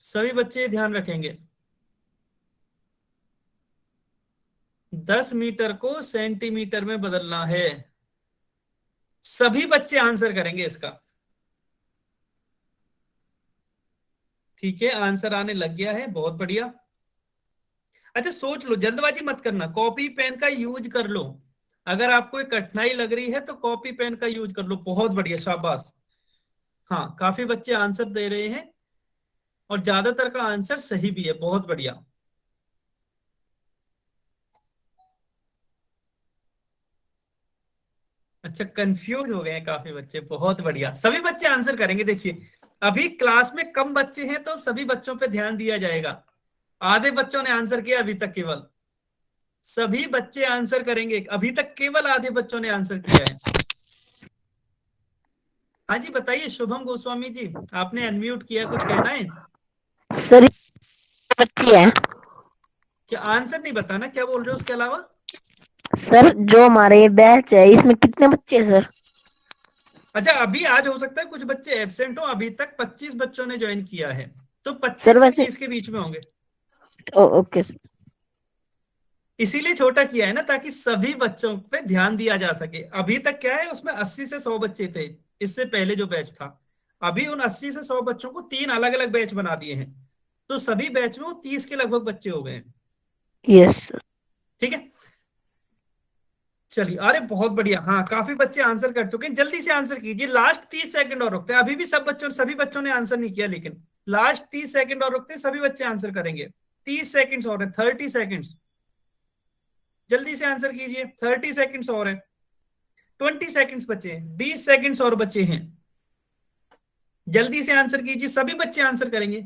सभी बच्चे ध्यान रखेंगे, 10 मीटर को सेंटीमीटर में बदलना है। सभी बच्चे आंसर करेंगे इसका। ठीक है, आंसर आने लग गया है, बहुत बढ़िया। अच्छा सोच लो, जल्दबाजी मत करना, कॉपी पेन का यूज कर लो। अगर आपको एक कठिनाई लग रही है तो कॉपी पेन का यूज कर लो। बहुत बढ़िया, शाबाश। हाँ, काफी बच्चे आंसर दे रहे हैं और ज्यादातर का आंसर सही भी है, बहुत बढ़िया। अच्छा, कंफ्यूज हो गए हैं काफी बच्चे, बहुत बढ़िया। सभी बच्चे आंसर करेंगे। देखिए अभी क्लास में कम बच्चे हैं तो सभी बच्चों पे ध्यान दिया जाएगा। आधे बच्चों ने आंसर किया अभी तक, केवल सभी बच्चे आंसर करेंगे। अभी तक केवल आधे बच्चों ने आंसर किया है। हाँ जी बताइए शुभम गोस्वामी जी, आपने अनम्यूट किया, कुछ कहना है? सर ये बच्ची है। क्या आंसर नहीं बताना, क्या बोल रहे हो उसके अलावा? सर जो हमारे बैच है इसमें कितने बच्चे हैं सर? अच्छा, अभी आज हो सकता है कुछ बच्चे एब्सेंट हो। अभी तक 25 बच्चों ने ज्वाइन किया है, तो 25 सर से वैसे 30 के बीच में होंगे। Okay sir. इसीलिए छोटा किया है ना, ताकि सभी बच्चों पे ध्यान दिया जा सके। अभी तक क्या है, उसमें 80 से 100 बच्चे थे इससे पहले जो बैच था। अभी उन 80 से 100 बच्चों को 3 अलग अलग बैच बना दिए हैं, तो सभी बैच में वो 30 के लगभग बच्चे हो गए हैं। Yes sir. ठीक है, चलिए। अरे बहुत बढ़िया, हाँ काफी बच्चे आंसर कर चुके हैं। जल्दी से आंसर कीजिए, लास्ट 30 सेकंड और रुकते हैं। अभी भी सभी बच्चों ने आंसर नहीं किया, लेकिन लास्ट 30 सेकंड और रुकते हैं, सभी बच्चे आंसर करेंगे। 30 सेकंड्स और है, 30 सेकंड्स। जल्दी से आंसर कीजिए, 30 सेकंड्स और है। 20 सेकंड्स बचे हैं, 20 सेकंड्स और बचे हैं। जल्दी से आंसर कीजिए, सभी बच्चे आंसर करेंगे।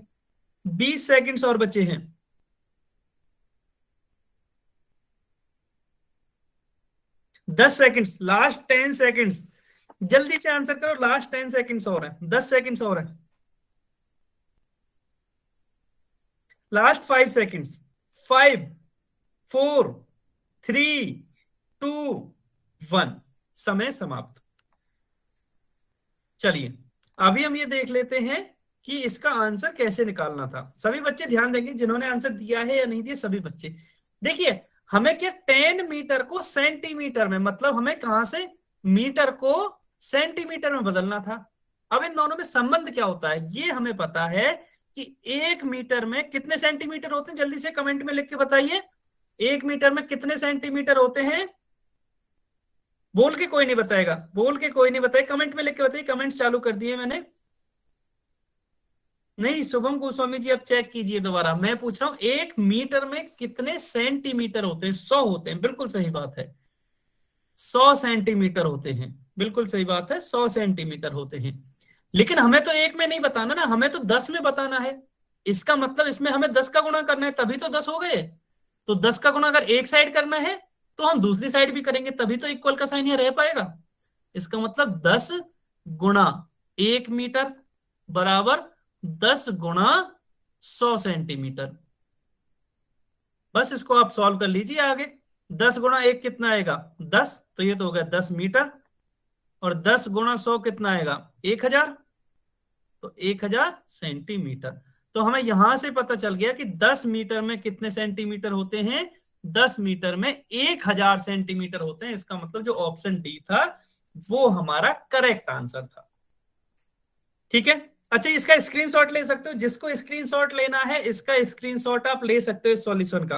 20 सेकंड्स और बचे हैं। 10 सेकंड्स, लास्ट 10 सेकंड्स। जल्दी से आंसर करो, लास्ट 10 सेकंड्स और है, 10 सेकंड्स और है। Last 5 seconds. 5 4 3 2 1। समय समाप्त। चलिए अभी हम ये देख लेते हैं कि इसका आंसर कैसे निकालना था। सभी बच्चे ध्यान देंगे, जिन्होंने आंसर दिया है या नहीं दिया, सभी बच्चे देखिए। हमें क्या 10 मीटर को सेंटीमीटर में, मतलब हमें कहां से मीटर को सेंटीमीटर में बदलना था। अब इन दोनों में संबंध क्या होता है ये हमें पता है कि 1 मीटर में कितने सेंटीमीटर होते हैं। जल्दी से कमेंट में लिख के बताइए, 1 मीटर में कितने सेंटीमीटर होते हैं? बोल के कोई नहीं बताएगा, बोल के कोई नहीं बताएगा, कमेंट में लिख के बताइए। कमेंट्स चालू कर दिए मैंने। नहीं शुभम गोस्वामी जी, अब चेक कीजिए दोबारा। मैं पूछ रहा हूं 1 मीटर में कितने सेंटीमीटर होते हैं? 100 होते हैं, बिल्कुल सही बात है। 100 सेंटीमीटर होते हैं, बिल्कुल सही बात है, 100 सेंटीमीटर होते हैं। लेकिन हमें तो 1 में नहीं बताना ना, हमें तो 10 में बताना है। इसका मतलब इसमें हमें 10 का गुणा करना है, तभी तो 10 हो गए। तो 10 का गुणा अगर एक साइड करना है तो हम दूसरी साइड भी करेंगे, तभी तो इक्वल का साइन यहाँ रह पाएगा। इसका मतलब 10 गुणा 1 मीटर बराबर 10 गुणा 100 सेंटीमीटर। बस इसको आप सॉल्व कर लीजिए आगे। 10 गुणा 1 कितना आएगा? 10, तो ये तो हो गया 10 मीटर। और 10 गुणा 100 कितना आएगा? 1000, तो 1000 सेंटीमीटर। तो हमें यहां से पता चल गया कि 10 मीटर में कितने सेंटीमीटर होते हैं? 10 मीटर में 1000 सेंटीमीटर होते हैं। इसका मतलब जो ऑप्शन डी था वो हमारा करेक्ट आंसर था। ठीक है, अच्छा इसका स्क्रीनशॉट ले सकते हो, जिसको स्क्रीनशॉट लेना है इसका स्क्रीनशॉट आप ले सकते हो इस सॉल्यूशन का।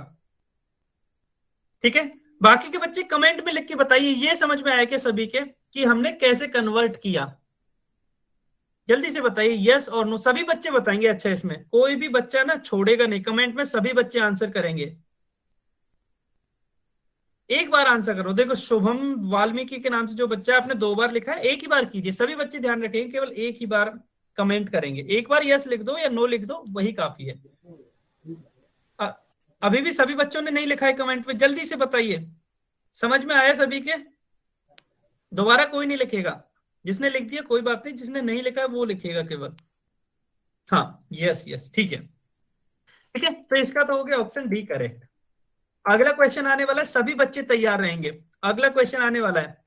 ठीक है, बाकी के बच्चे कमेंट में लिख के बताइए ये समझ में आया कि सभी के कि हमने कैसे कन्वर्ट किया। जल्दी से बताइए यस और नो, सभी बच्चे बताएंगे। अच्छा इसमें कोई भी बच्चा ना छोड़ेगा नहीं, कमेंट में सभी बच्चे आंसर करेंगे। एक बार आंसर करो। देखो शुभम वाल्मीकि के नाम से जो बच्चा आपने 2 बार लिखा है, एक ही बार कीजिए। सभी बच्चे ध्यान रखेंगे, केवल एक ही बार कमेंट करेंगे। एक बार यस लिख दो या नो लिख दो, वही काफी है। अभी भी सभी बच्चों ने नहीं लिखा है कमेंट में, जल्दी से बताइए। समझ में आया सभी के? दोबारा कोई नहीं लिखेगा। जिसने लिख दिया कोई बात नहीं, जिसने नहीं लिखा है वो लिखेगा केवल। हाँ यस यस, ठीक है। ठीक है, तो इसका तो हो गया ऑप्शन डी करेक्ट। अगला क्वेश्चन आने वाला है, सभी बच्चे तैयार रहेंगे। अगला क्वेश्चन आने वाला है,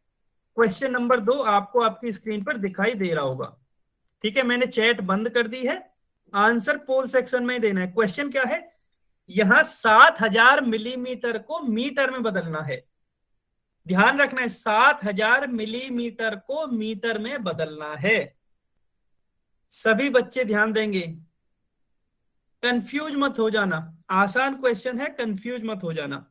क्वेश्चन नंबर 2 आपको आपकी स्क्रीन पर दिखाई दे रहा होगा। ठीक है, मैंने चैट बंद कर दी है, आंसर पोल सेक्शन में देना है। क्वेश्चन क्या है? यहां 7000 मिलीमीटर को मीटर में बदलना है। ध्यान रखना है, 7000 मिलीमीटर को मीटर में बदलना है। सभी बच्चे ध्यान देंगे, कंफ्यूज मत हो जाना। आसान क्वेश्चन है, कंफ्यूज मत हो जाना।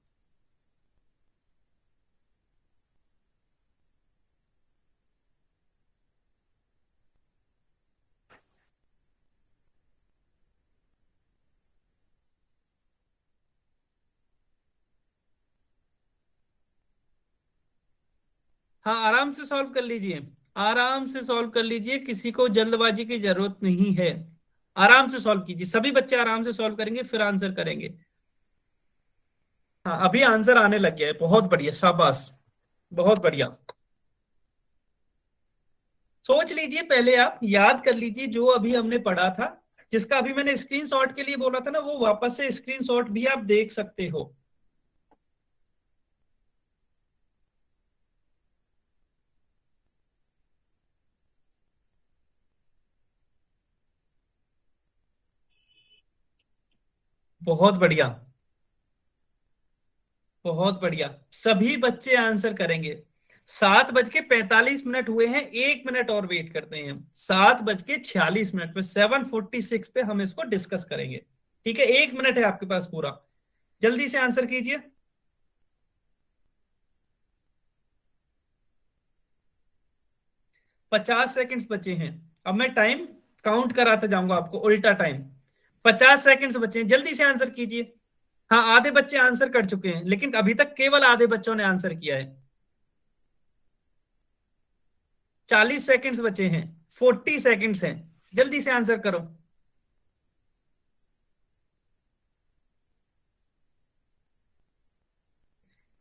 हाँ आराम से सॉल्व कर लीजिए, आराम से सॉल्व कर लीजिए, किसी को जल्दबाजी की जरूरत नहीं है। आराम से सॉल्व कीजिए, सभी बच्चे आराम से सॉल्व करेंगे फिर आंसर करेंगे। हाँ अभी आंसर आने लग गया है, बहुत बढ़िया, शाबाश, बहुत बढ़िया। सोच लीजिए पहले, आप याद कर लीजिए जो अभी हमने पढ़ा था। जिसका अभी मैंने स्क्रीनशॉट के लिए बोला था ना, वो वापस से स्क्रीनशॉट भी आप देख सकते हो। बहुत बढ़िया, बहुत बढ़िया, सभी बच्चे आंसर करेंगे। 7:45 हुए हैं, 1 मिनट और वेट करते हैं हम। 7:46 पे 7:46 पे हम इसको डिस्कस करेंगे। ठीक है, 1 मिनट है आपके पास पूरा, जल्दी से आंसर कीजिए। 50 सेकंड्स बचे हैं। अब मैं टाइम काउंट कराता जाऊंगा आपको, उल्टा टाइम। 50 सेकंड्स बचे हैं, जल्दी से आंसर कीजिए। हाँ आधे बच्चे आंसर कर चुके हैं, लेकिन अभी तक केवल आधे बच्चों ने आंसर किया है। 40 सेकंड्स बचे हैं, 40 सेकंड्स हैं, जल्दी से आंसर करो।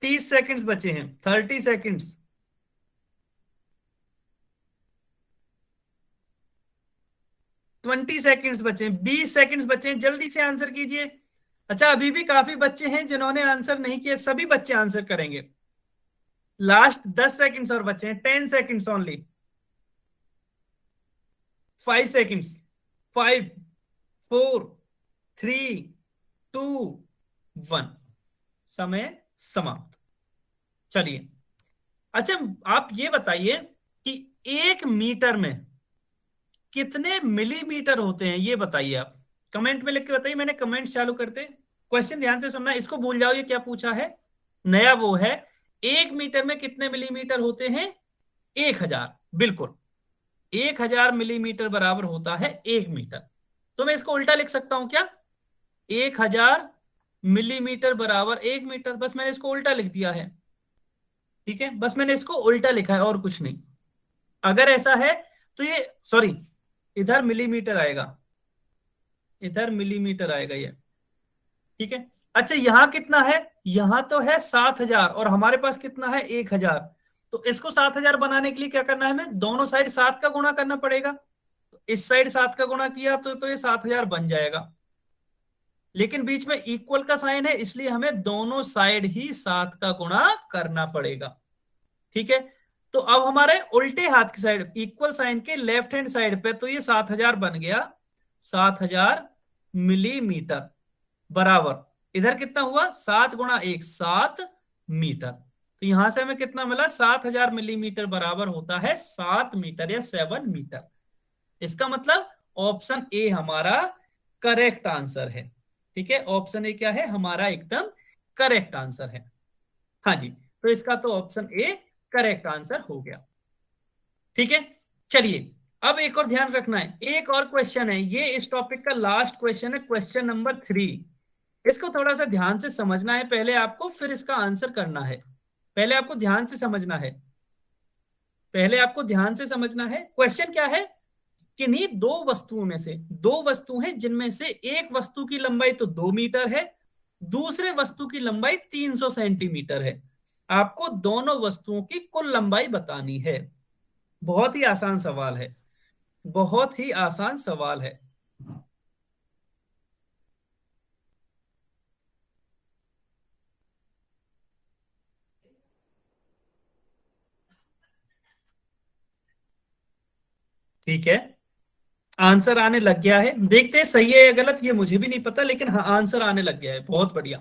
30 सेकंड्स बचे हैं, 30 सेकंड्स। 20 सेकंड्स बचे हैं, 20 सेकंड्स बचे हैं, जल्दी से आंसर कीजिए। अच्छा अभी भी काफी बच्चे हैं जिन्होंने आंसर नहीं किया, सभी बच्चे आंसर करेंगे। लास्ट 10 सेकंड्स और बचे हैं, 10 सेकंड्स ओनली। 5 सेकंड्स, 5 4 3 2 1, समय समाप्त। चलिए, अच्छा आप ये बताइए कि 1 मीटर में कितने मिलीमीटर होते हैं, ये बताइए आप कमेंट में लिख के बताइए। मैंने कमेंट चालू करते, क्वेश्चन ध्यान से सुनना, इसको भूल जाओ ये क्या पूछा है। नया वो है 1 मीटर में कितने मिलीमीटर होते हैं? 1000। बिल्कुल, 1000 मिलीमीटर बराबर होता है 1 मीटर। तो मैं इसको उल्टा लिख सकता हूं क्या? 1000 मिलीमीटर बराबर 1 मीटर, बस मैंने इसको उल्टा लिख दिया है। ठीक है, बस मैंने इसको उल्टा लिखा है और कुछ नहीं। अगर ऐसा है तो ये, सॉरी, इधर मिलीमीटर आएगा, इधर मिलीमीटर आएगा ये। ठीक है, अच्छा यहां कितना है? यहां तो है 7000 और हमारे पास कितना है? 1000। तो इसको 7000 बनाने के लिए क्या करना है? हमें दोनों साइड 7 का गुणा करना पड़ेगा। तो इस साइड 7 का गुणा किया तो ये 7000 बन जाएगा, लेकिन बीच में इक्वल का साइन है, इसलिए हमें दोनों साइड ही 7 का गुणा करना पड़ेगा। ठीक है, तो अब हमारे उल्टे हाथ की साइड, इक्वल साइन के लेफ्ट हैंड साइड पे, तो ये 7000 बन गया, 7000 मिलीमीटर बराबर, इधर कितना हुआ? 7 गुणा 1, 7 मीटर। तो यहां से हमें कितना मिला? 7000 मिलीमीटर बराबर होता है 7 मीटर या 7 मीटर। इसका मतलब ऑप्शन ए हमारा करेक्ट आंसर है। ठीक है, ऑप्शन ए क्या है? हमारा एकदम करेक्ट आंसर है। हाँ जी, तो इसका तो ऑप्शन ए करेक्ट आंसर हो गया। ठीक है, चलिए अब एक और ध्यान रखना है, एक और क्वेश्चन है, ये इस टॉपिक का लास्ट क्वेश्चन है, क्वेश्चन नंबर 3। इसको थोड़ा सा ध्यान से समझना है पहले आपको, फिर इसका आंसर करना है। पहले आपको ध्यान से समझना है, पहले आपको ध्यान से समझना है। क्वेश्चन क्या है? किन्हीं दो वस्तुओं में से, दो वस्तु हैं जिनमें से एक वस्तु की लंबाई तो 2 मीटर है, दूसरे वस्तु की लंबाई 300 सेंटीमीटर है। आपको दोनों वस्तुओं की कुल लंबाई बतानी है। बहुत ही आसान सवाल है, बहुत ही आसान सवाल है। ठीक है, आंसर आने लग गया है, देखते हैं सही है या गलत, ये मुझे भी नहीं पता, लेकिन हाँ आंसर आने लग गया है। बहुत बढ़िया।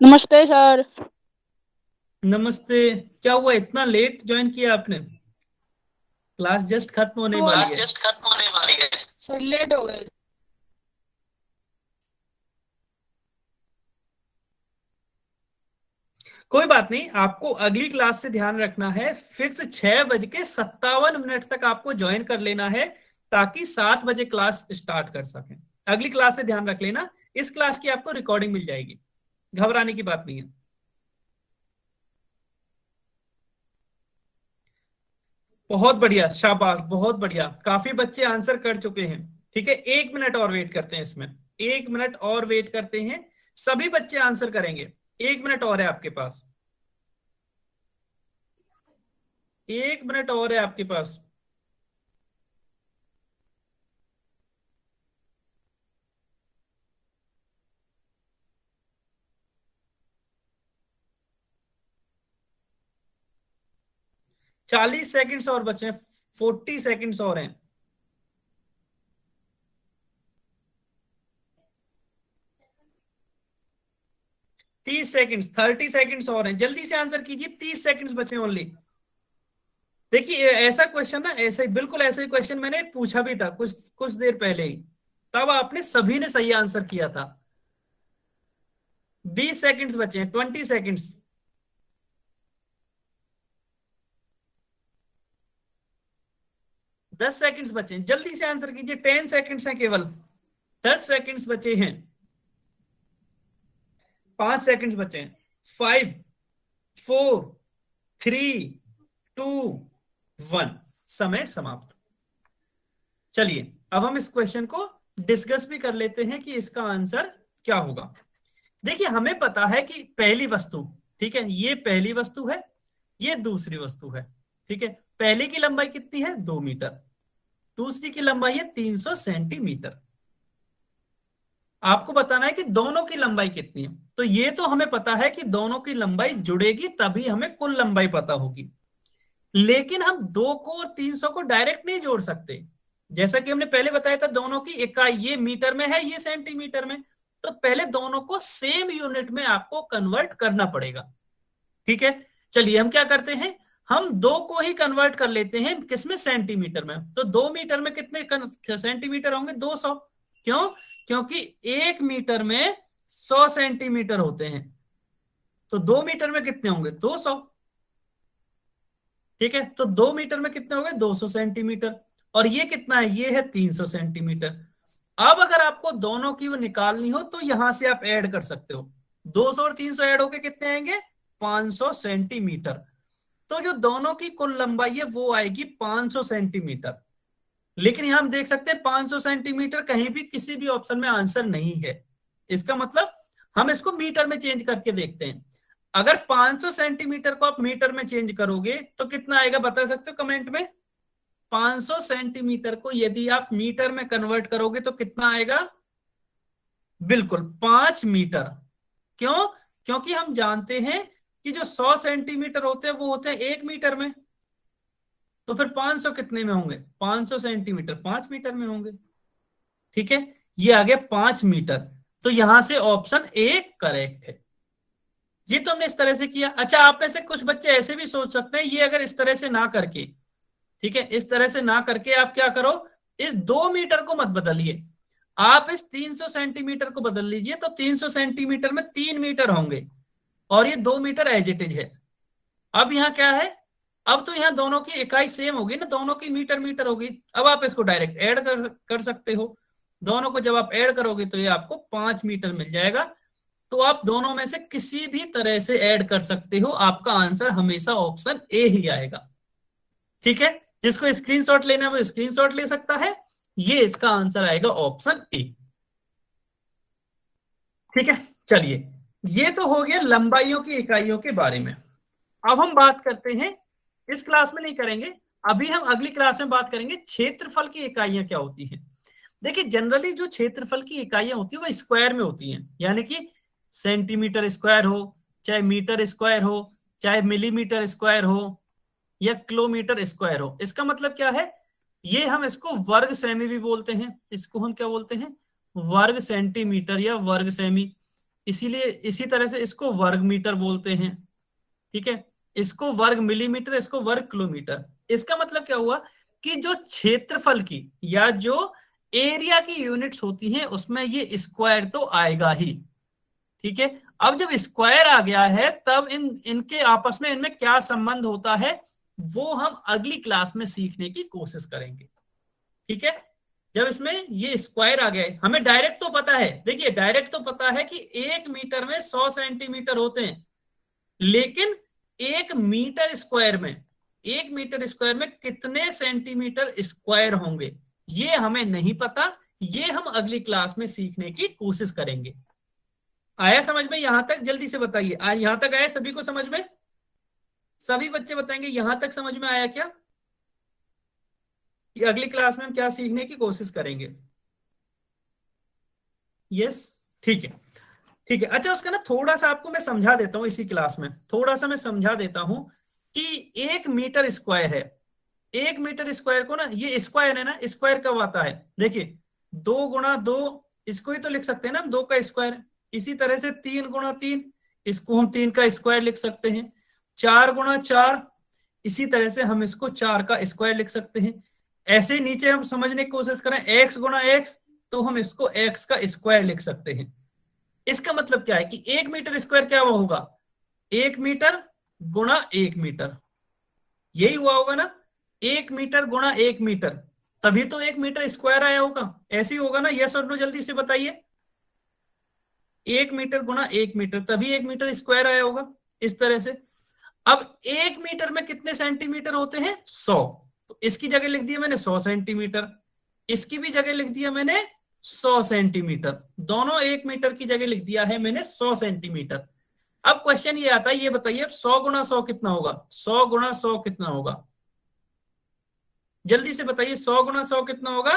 नमस्ते सर। नमस्ते। क्या हुआ, इतना लेट ज्वाइन किया आपने? क्लास जस्ट खत्म होने वाली है। सर लेट हो गए। कोई बात नहीं, आपको अगली क्लास से ध्यान रखना है, फिक्स 6:57 तक आपको ज्वाइन कर लेना है, ताकि 7 बजे क्लास स्टार्ट कर सकें। अगली क्लास से ध्यान रख लेना, इस क्लास की आपको रिकॉर्डिंग मिल जाएगी, घबराने की बात नहीं है। बहुत बढ़िया, शाबाश, बहुत बढ़िया, काफी बच्चे आंसर कर चुके हैं। ठीक है, 1 मिनट और वेट करते हैं, इसमें 1 मिनट और वेट करते हैं, सभी बच्चे आंसर करेंगे। 1 मिनट और है आपके पास, 1 मिनट और है आपके पास। चालीस सेकंड्स और बचे हैं, 40 सेकंड्स और हैं। तीस सेकंड्स, 30 सेकंड्स और हैं, जल्दी से आंसर कीजिए, 30 सेकंड्स बचे ओनली। देखिए ऐसा क्वेश्चन ना, ऐसे बिल्कुल ऐसे क्वेश्चन मैंने पूछा भी था कुछ कुछ देर पहले ही, तब आपने सभी ने सही आंसर किया था। 20 सेकंड्स बचे हैं, 20 सेकंड्स। दस सेकंड्स बचे हैं, जल्दी से आंसर कीजिए, 10 सेकंड्स हैं केवल, 10 सेकंड्स बचे हैं, 5 सेकंड्स बचे हैं, 5 4 3 2 1, समय समाप्त। चलिए अब हम इस क्वेश्चन को डिस्कस भी कर लेते हैं कि इसका आंसर क्या होगा। देखिए हमें पता है कि पहली वस्तु, ठीक है, ये पहली वस्तु है, ये दूसरी वस्तु है। ठीक है, पहले की लंबाई कितनी है? 2 मीटर, दूसरी की लंबाई है 300 सेंटीमीटर। आपको बताना है कि दोनों की लंबाई कितनी है। तो ये तो हमें पता है कि दोनों की लंबाई जुड़ेगी तभी हमें कुल लंबाई पता होगी, लेकिन हम 2 को और 300 को डायरेक्ट नहीं जोड़ सकते। जैसा कि हमने पहले बताया था, दोनों की इकाई, ये मीटर में है, ये सेंटीमीटर में, तो पहले दोनों को सेम यूनिट में आपको कन्वर्ट करना पड़ेगा। ठीक है, चलिए हम क्या करते हैं, हम 2 को ही कन्वर्ट कर लेते हैं, किसमें? सेंटीमीटर में। तो 2 मीटर में कितने सेंटीमीटर होंगे? 200। क्यों? क्योंकि 1 मीटर में 100 सेंटीमीटर होते हैं, तो 2 मीटर में कितने होंगे? 200। ठीक है, तो 2 मीटर में कितने हो गए? 200 सेंटीमीटर। और ये कितना है? ये है 300 सेंटीमीटर। अब अगर आपको दोनों की वो निकालनी हो तो यहां से आप ऐड कर सकते हो। 200 और 300 ऐड होके कितने आएंगे? 500 सेंटीमीटर। तो जो दोनों की कुल लंबाई है वो आएगी 500 सेंटीमीटर। लेकिन यहां हम देख सकते हैं 500 सेंटीमीटर कहीं भी किसी भी ऑप्शन में आंसर नहीं है। इसका मतलब हम इसको मीटर में चेंज करके देखते हैं। अगर 500 सेंटीमीटर को आप मीटर में चेंज करोगे तो कितना आएगा बता सकते हो कमेंट में? 500 सेंटीमीटर को यदि आप मीटर में कन्वर्ट करोगे तो कितना आएगा? बिल्कुल 5 मीटर। क्यों? क्योंकि हम जानते हैं कि जो 100 सेंटीमीटर होते हैं वो होते हैं 1 मीटर में, तो फिर 500 कितने में होंगे? 500 सेंटीमीटर 5 मीटर में होंगे। ठीक है, ये आ गया 5 मीटर। तो यहां से ऑप्शन ए करेक्ट है। ये तो हमने इस तरह से किया। अच्छा, आप में से कुछ बच्चे ऐसे भी सोच सकते हैं, ये अगर इस तरह से ना करके, ठीक है, इस तरह से ना करके आप क्या करो, इस 2 मीटर को मत बदलिए, आप इस 300 सेंटीमीटर को बदल लीजिए, तो 300 सेंटीमीटर में 3 मीटर होंगे और ये 2 मीटर एज इट इज है। अब यहाँ क्या है? अब तो यहाँ दोनों की इकाई सेम होगी ना, दोनों की मीटर मीटर होगी। अब आप इसको डायरेक्ट ऐड कर सकते हो। दोनों को जब आप ऐड करोगे तो ये आपको 5 मीटर मिल जाएगा। तो आप दोनों में से किसी भी तरह से ऐड कर सकते हो, आपका आंसर हमेशा ऑप्शन ए ही आएगा। ठीक है, जिसको स्क्रीनशॉट लेना है वो स्क्रीनशॉट ले सकता है। ये इसका आंसर आएगा ऑप्शन ए। ठीक है, चलिए, ये तो हो गया लंबाइयों की इकाइयों के बारे में। अब हम बात करते हैं, इस क्लास में नहीं करेंगे, अभी हम अगली क्लास में बात करेंगे क्षेत्रफल की इकाइयां क्या होती हैं। देखिए, जनरली जो क्षेत्रफल की इकाइयां होती है वो स्क्वायर में होती हैं, यानी कि सेंटीमीटर स्क्वायर हो, चाहे मीटर स्क्वायर हो, चाहे मिलीमीटर स्क्वायर हो, या किलोमीटर स्क्वायर हो। इसका मतलब क्या है? ये हम इसको वर्ग सेमी भी बोलते हैं। इसको हम क्या बोलते हैं? वर्ग सेंटीमीटर या वर्ग सेमी। इसीलिए इसी तरह से इसको वर्ग मीटर बोलते हैं। ठीक है, इसको वर्ग मिलीमीटर, इसको वर्ग किलोमीटर। इसका मतलब क्या हुआ कि जो क्षेत्रफल की या जो एरिया की यूनिट्स होती हैं उसमें ये स्क्वायर तो आएगा ही। ठीक है, अब जब स्क्वायर आ गया है तब इनके आपस में इनमें क्या संबंध होता है वो हम अगली क्लास में सीखने की कोशिश करेंगे। ठीक है, जब इसमें ये स्क्वायर आ गया, हमें डायरेक्ट तो पता है, देखिए डायरेक्ट तो पता है कि 1 मीटर में 100 सेंटीमीटर होते हैं, लेकिन 1 मीटर स्क्वायर में कितने सेंटीमीटर स्क्वायर होंगे ये हमें नहीं पता। ये हम अगली क्लास में सीखने की कोशिश करेंगे। आया समझ में यहां तक? जल्दी से बताइए, यहां तक आया सभी को समझ में? सभी बच्चे बताएंगे यहां तक समझ में आया क्या? कि अगली क्लास में हम क्या सीखने की कोशिश करेंगे? यस, ठीक है, ठीक है। अच्छा, उसका ना थोड़ा सा आपको मैं समझा देता हूं, इसी क्लास में थोड़ा सा मैं समझा देता हूं कि 1 मीटर स्क्वायर है। 1 मीटर स्क्वायर को ना, ये स्क्वायर है ना, स्क्वायर कब आता है? देखिए 2 गुणा 2, इसको ही तो लिख सकते हैं ना हम, 2 का स्क्वायर। इसी तरह से 3 गुणा 3, इसको हम 3 का स्क्वायर लिख सकते हैं। 4 गुणा 4, इसी तरह से हम इसको 4 का स्क्वायर लिख सकते हैं। ऐसे ही नीचे हम समझने की कोशिश करें, x गुणा x, तो हम इसको x का स्क्वायर लिख सकते हैं। इसका मतलब क्या है कि 1 मीटर स्क्वायर क्या होगा? 1 मीटर गुणा 1 मीटर, यही हुआ होगा ना, 1 मीटर गुणा 1 मीटर, तभी तो 1 मीटर स्क्वायर आया होगा। ऐसे ही होगा ना? यस और नो जल्दी से बताइए। 1 मीटर गुणा 1 मीटर, तभी 1 मीटर स्क्वायर आया होगा, इस तरह से। अब 1 मीटर में कितने सेंटीमीटर होते हैं? 100। तो इसकी जगह लिख दिया मैंने 100 सेंटीमीटर, इसकी भी जगह लिख दिया मैंने 100 सेंटीमीटर, दोनों 1 मीटर की जगह लिख दिया है मैंने 100 सेंटीमीटर। अब क्वेश्चन ये आता है, ये बताइए 100 गुणा 100 कितना होगा? 100 गुणा 100 कितना होगा? जल्दी से बताइए, 100 गुणा 100 कितना होगा?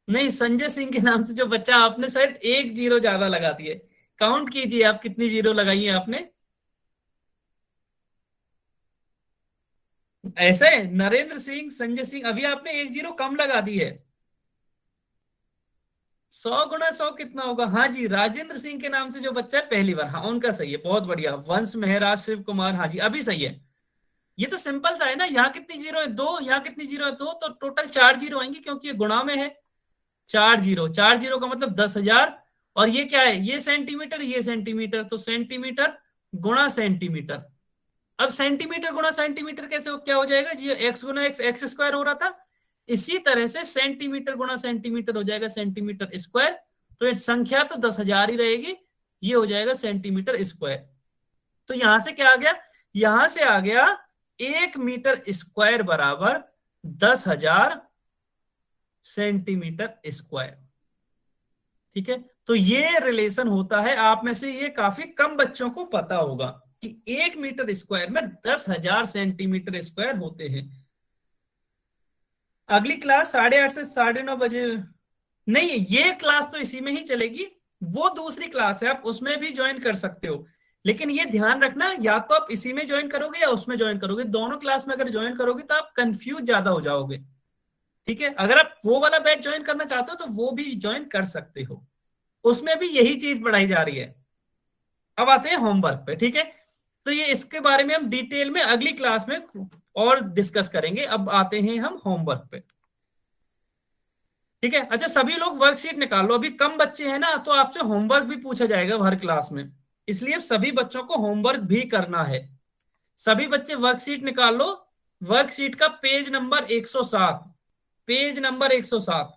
नहीं, संजय सिंह के नाम से जो बच्चा, आपने शायद 1 जीरो ज्यादा लगा दिए। काउंट कीजिए आप कितनी जीरो लगाई है आपने। ऐसे नरेंद्र सिंह, संजय सिंह, अभी आपने 1 जीरो कम लगा दी है। 100 गुणा 100 कितना होगा? हाँ जी, राजेंद्र सिंह के नाम से जो बच्चा है पहली बार, हाँ उनका सही है, बहुत बढ़िया। वंश मेहराज शिव कुमार, हाँ जी अभी सही है। ये तो सिंपल सा है ना, यहाँ कितनी जीरो है? 2, यहाँ कितनी जीरो है? 2, तो टोटल 4 जीरो आएंगे क्योंकि ये गुणा में है। 4 जीरो का मतलब 10,000। और ये क्या है, ये सेंटीमीटर, ये सेंटीमीटर, तो सेंटीमीटर गुणा सेंटीमीटर। अब सेंटीमीटर गुणा सेंटीमीटर कैसे क्या हो जाएगा जी, एक्स गुणा एक्स, एक्स स्क्वायर हो रहा था, इसी तरह से सेंटीमीटर गुणा सेंटीमीटर हो जाएगा सेंटीमीटर स्क्वायर। तो ये संख्या तो 10,000 ही रहेगी, ये हो जाएगा सेंटीमीटर स्क्वायर। तो यहां से क्या आ गया, यहां से आ गया 1 मीटर स्क्वायर बराबर 10,000 सेंटीमीटर स्क्वायर। ठीक है, तो ये रिलेशन होता है, आप में से ये काफी कम बच्चों को पता होगा कि 1 मीटर स्क्वायर में 10,000 सेंटीमीटर स्क्वायर होते हैं। अगली क्लास 8:30 से 9:30 बजे नहीं, ये क्लास तो इसी में ही चलेगी, वो दूसरी क्लास है, आप उसमें भी ज्वाइन कर सकते हो। लेकिन ये ध्यान रखना, या तो आप इसी में ज्वाइन करोगे या उसमें ज्वाइन करोगे, दोनों क्लास में अगर ज्वाइन करोगे तो आप कंफ्यूज ज्यादा हो जाओगे। ठीक है, अगर आप वो वाला बैच ज्वाइन करना चाहते हो तो वो भी ज्वाइन कर सकते हो, उसमें भी यही चीज पढ़ाई जा रही है। अब आते हैं होमवर्क पे। ठीक है, तो ये इसके बारे में हम डिटेल में अगली क्लास में और डिस्कस करेंगे। अब आते हैं हम होमवर्क पे। ठीक है, अच्छा सभी लोग वर्कशीट निकाल लो, अभी कम बच्चे हैं ना, तो आपसे होमवर्क भी पूछा जाएगा हर क्लास में, इसलिए सभी बच्चों को होमवर्क भी करना है। सभी बच्चे वर्कशीट निकाल लो, वर्कशीट का पेज नंबर 107, पेज नंबर 107,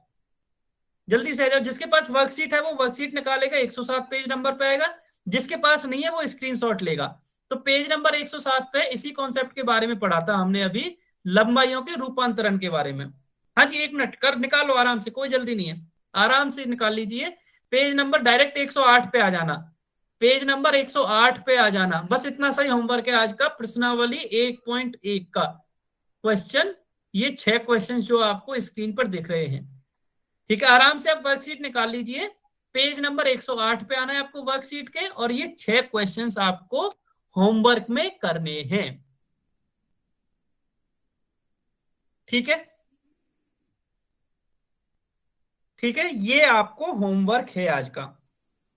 जल्दी से आ जाओ। जिसके पास वर्कशीट है वो वर्कशीट निकालेगा, 107 पेज नंबर पे आएगा, जिसके पास नहीं है वो स्क्रीनशॉट लेगा। तो पेज नंबर 107 पे इसी कॉन्सेप्ट के बारे में पढ़ा था हमने अभी, लंबाइयों के रूपांतरण के बारे में। हाँ जी, 1 मिनट कर निकालो आराम से, कोई जल्दी नहीं है, आराम से निकाल लीजिए। पेज नंबर डायरेक्ट 108 पे आ जाना, पेज नंबर 108 पे आ जाना, बस इतना सही होमवर्क है आज का। प्रश्नावली 1.1 का क्वेश्चन, ये 6 क्वेश्चन जो आपको स्क्रीन पर दिख रहे हैं। ठीक है, आराम से आप वर्कशीट निकाल लीजिए, पेज नंबर 108 पे आना है आपको वर्कशीट के, और ये 6 क्वेश्चंस आपको होमवर्क में करने हैं। ठीक है, ठीक है, ये आपको होमवर्क है आज का।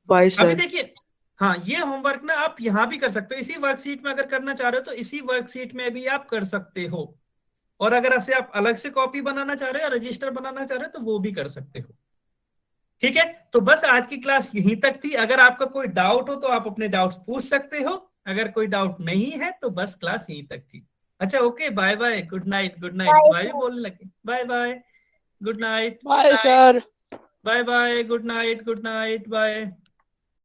बाय अभी सर। देखिए, हाँ ये होमवर्क ना आप यहां भी कर सकते हो, इसी वर्कशीट में अगर करना चाह रहे हो तो इसी वर्कशीट में भी आप कर सकते हो, और अगर ऐसे आप अलग से कॉपी बनाना चाह रहे हो, रजिस्टर बनाना चाह रहे हो तो वो भी कर सकते हो। ठीक है, तो बस आज की क्लास यहीं तक थी। अगर आपका कोई डाउट हो तो आप अपने डाउट्स पूछ सकते हो, अगर कोई डाउट नहीं है तो बस क्लास यहीं तक थी। अच्छा okay, bye bye, good night, good night, bye बोलने लगे, bye bye, good night, bye sir. Bye bye, good night, good night, bye.